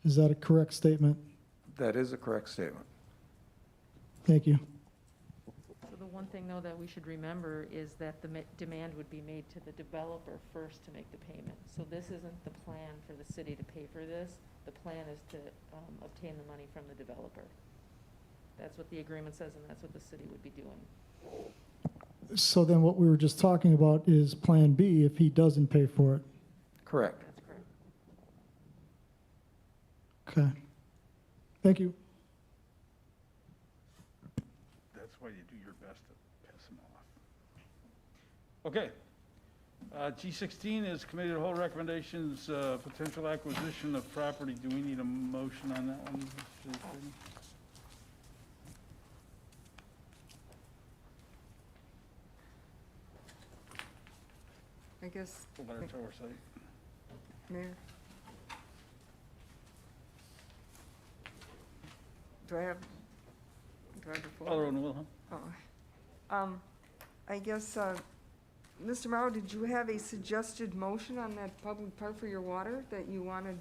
Is that a correct statement? That is a correct statement. Thank you. So the one thing, though, that we should remember is that the demand would be made to the developer first to make the payment. So this isn't the plan for the city to pay for this. The plan is to obtain the money from the developer. That's what the agreement says, and that's what the city would be doing. So then what we were just talking about is Plan B if he doesn't pay for it. Correct. That's correct. Okay. Thank you. That's why you do your best to piss them off. Okay. G16 is committee to hold recommendations, potential acquisition of property. Do we need a motion on that one? Mr. Chairman? I guess, Large oversight. Mayor? Do I have the floor? Alderman Wilhelm. Oh. I guess, Mr. Morrow, did you have a suggested motion on that public part for your water that you wanted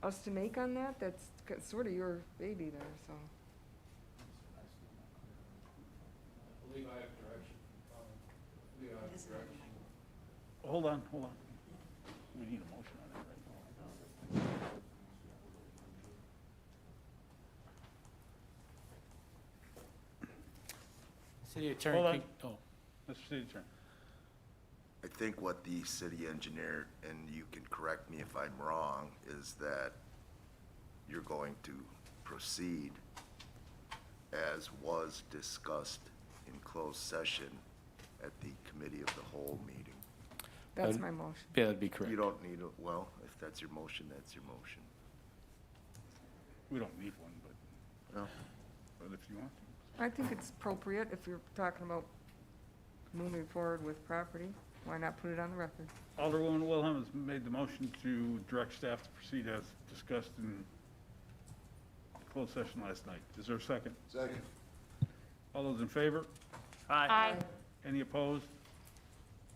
us to make on that? That's sort of your baby there, so. I believe I have direction. Hold on. We need a motion on that right now. City Attorney. Hold on. Pete- Oh, Mr. City Attorney. I think what the city engineer, and you can correct me if I'm wrong, is that you're going to proceed as was discussed in closed session at the committee of the whole meeting. That's my motion. yeah, that'd be correct. You don't need, well, if that's your motion, that's your motion. We don't need one, but, No. but if you want to. I think it's appropriate if you're talking about moving forward with property. Why not put it on the record? Alderwoman Wilhelm has made the motion to direct staff to proceed as discussed in closed session last night. Is there a second? Second. All those in favor? Aye. Any opposed?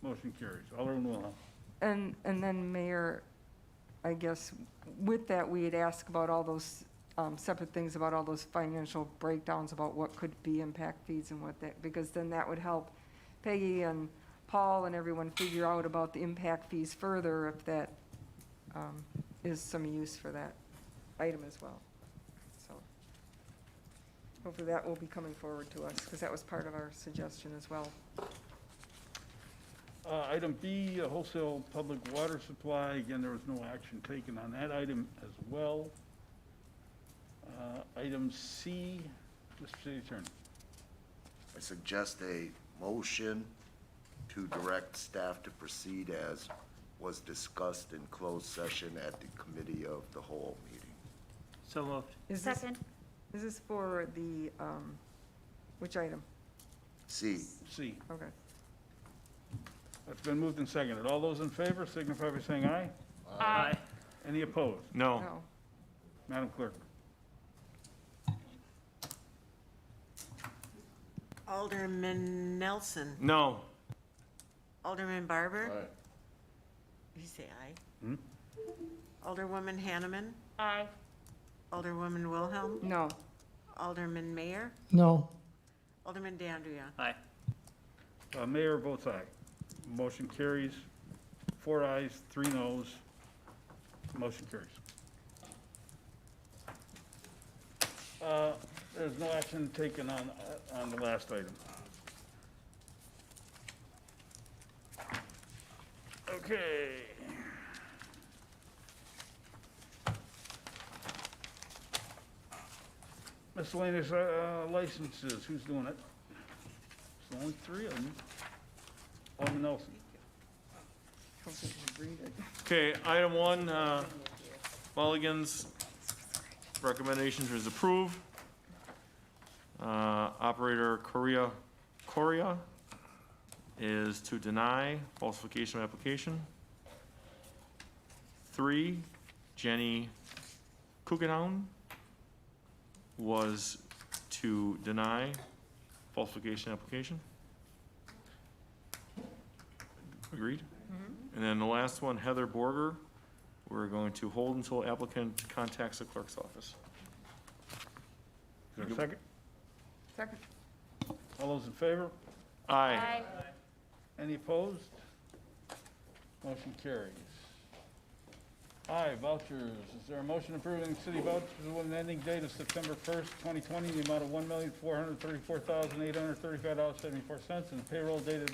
Motion carries. Alderwoman Wilhelm. And then, Mayor, I guess with that, we'd ask about all those separate things, about all those financial breakdowns, about what could be impact fees and what that, because then that would help Peggy and Paul and everyone figure out about the impact fees further, if that is some use for that item as well. So hopefully that will be coming forward to us, because that was part of our suggestion as well. Item B, wholesale public water supply. Again, there was no action taken on that item as well. Item C, Mr. City Attorney. I suggest a motion to direct staff to proceed as was discussed in closed session at the committee of the whole meeting. So moved. Is this- Second. Is this for the, which item? C. C. Okay. It's been moved and seconded. All those in favor signify by saying aye. Aye. Any opposed? No. No. Madam Clerk. Alderman Nelson. No. Alderman Barber. Aye. You say aye. Hmm? Alderwoman Hanneman. Aye. Alderwoman Wilhelm. No. Alderman Mayor. No. Alderman Dandria. Aye. Mayor votes aye. Motion carries. 4 ayes, 3 noes. Motion carries. There's no action taken on the last item. Okay. Miscellaneous licenses, who's doing it? There's only 3 of them. Alderman Nelson. Hope you can read it. Okay, item 1, Mulligan's recommendations is approved. Operator Coria is to deny falsification of application. 3, Jenny Kugenhoun was to deny falsification application. Agreed? And then the last one, Heather Borger, we're going to hold until applicant contacts the clerk's office. Is there a second? Second. All those in favor? Aye. Any opposed? Motion carries. Aye, vouchers. Is there a motion approving city vouchers with an ending date of September 1st, 2020, in the amount of $1,434,835.74, and payroll dated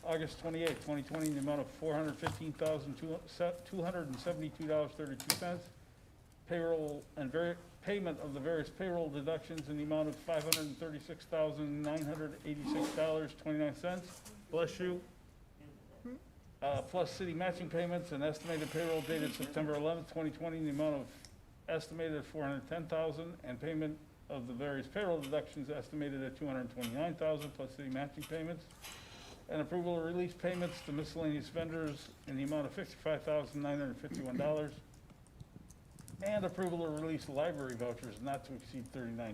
August 28th, 2020, in the amount of $415,272.32, payroll and payment of the various payroll deductions in the amount of $536,986.29. Bless you. Plus city matching payments and estimated payroll dated September 11th, 2020, in the amount of estimated $410,000, and payment of the various payroll deductions estimated at $229,000, plus city matching payments, and approval of release payments to miscellaneous vendors in the amount of $55,951, and approval of release library vouchers not to exceed $39,000.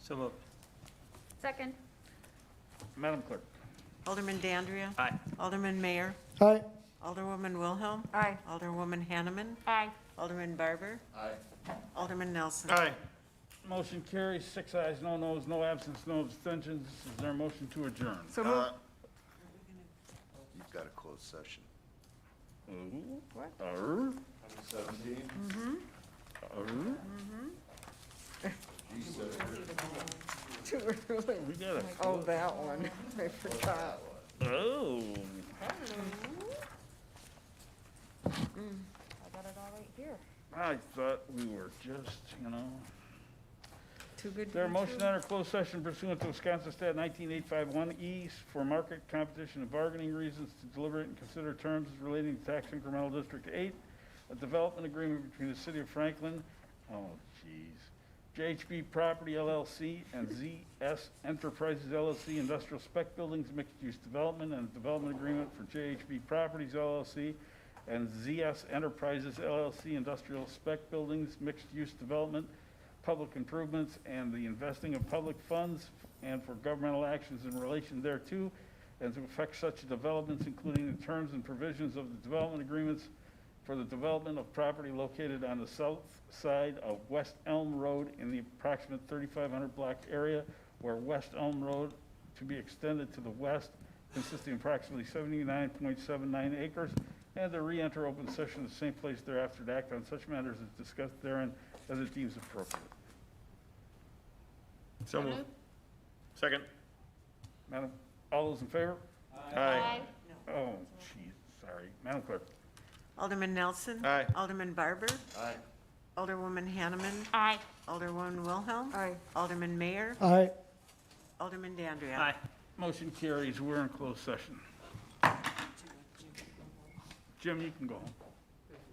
So moved. Second. Madam Clerk. Alderman Dandria. Aye. Alderman Mayor. Aye. Alderwoman Wilhelm. Aye. Alderwoman Hanneman. Aye. Alderman Barber. Aye. Alderman Nelson. Aye. Motion carries, 6 ayes, no noes, no absence, no abstentions. Is there a motion to adjourn? So moved. You've got a closed session. What? 17? Arr. He said it. too early. We got it. Oh, that one, I forgot. Oh. I got it all right here. I thought we were just, you know. Too good Is there to a be motion true. to enter closed session pursuant to Wisconsin Stat 19851E for market competition and bargaining reasons to deliberate and consider terms relating to tax incremental District 8, a development agreement between the City of Franklin, oh jeez, JHB Property LLC and ZS Enterprises LLC Industrial Spec Buildings Mixed-Use Development, and a development agreement for JHB Properties LLC and ZS Enterprises LLC Industrial Spec Buildings Mixed-Use Development, public improvements, and the investing of public funds and for governmental actions in relation thereto, and to effect such developments, including the terms and provisions of the development agreements for the development of property located on the south side of West Elm Road in the approximate 3,500 block area, where West Elm Road to be extended to the west, consisting of approximately 79.79 acres, and to re-enter open session in the same place thereafter to act on such matters as discussed therein as it deems appropriate. So moved. Second. Madam, all those in favor? Aye. Oh, geez, sorry. Madam Clerk? Alderman Nelson. Aye. Alderman Barber. Aye. Alderwoman Hanneman. Aye. Alderwoman Wilhelm. Aye. Alderman Mayor. Aye. Alderman Dandria. Aye. Motion carries. We're in closed session. Jim, you can go home.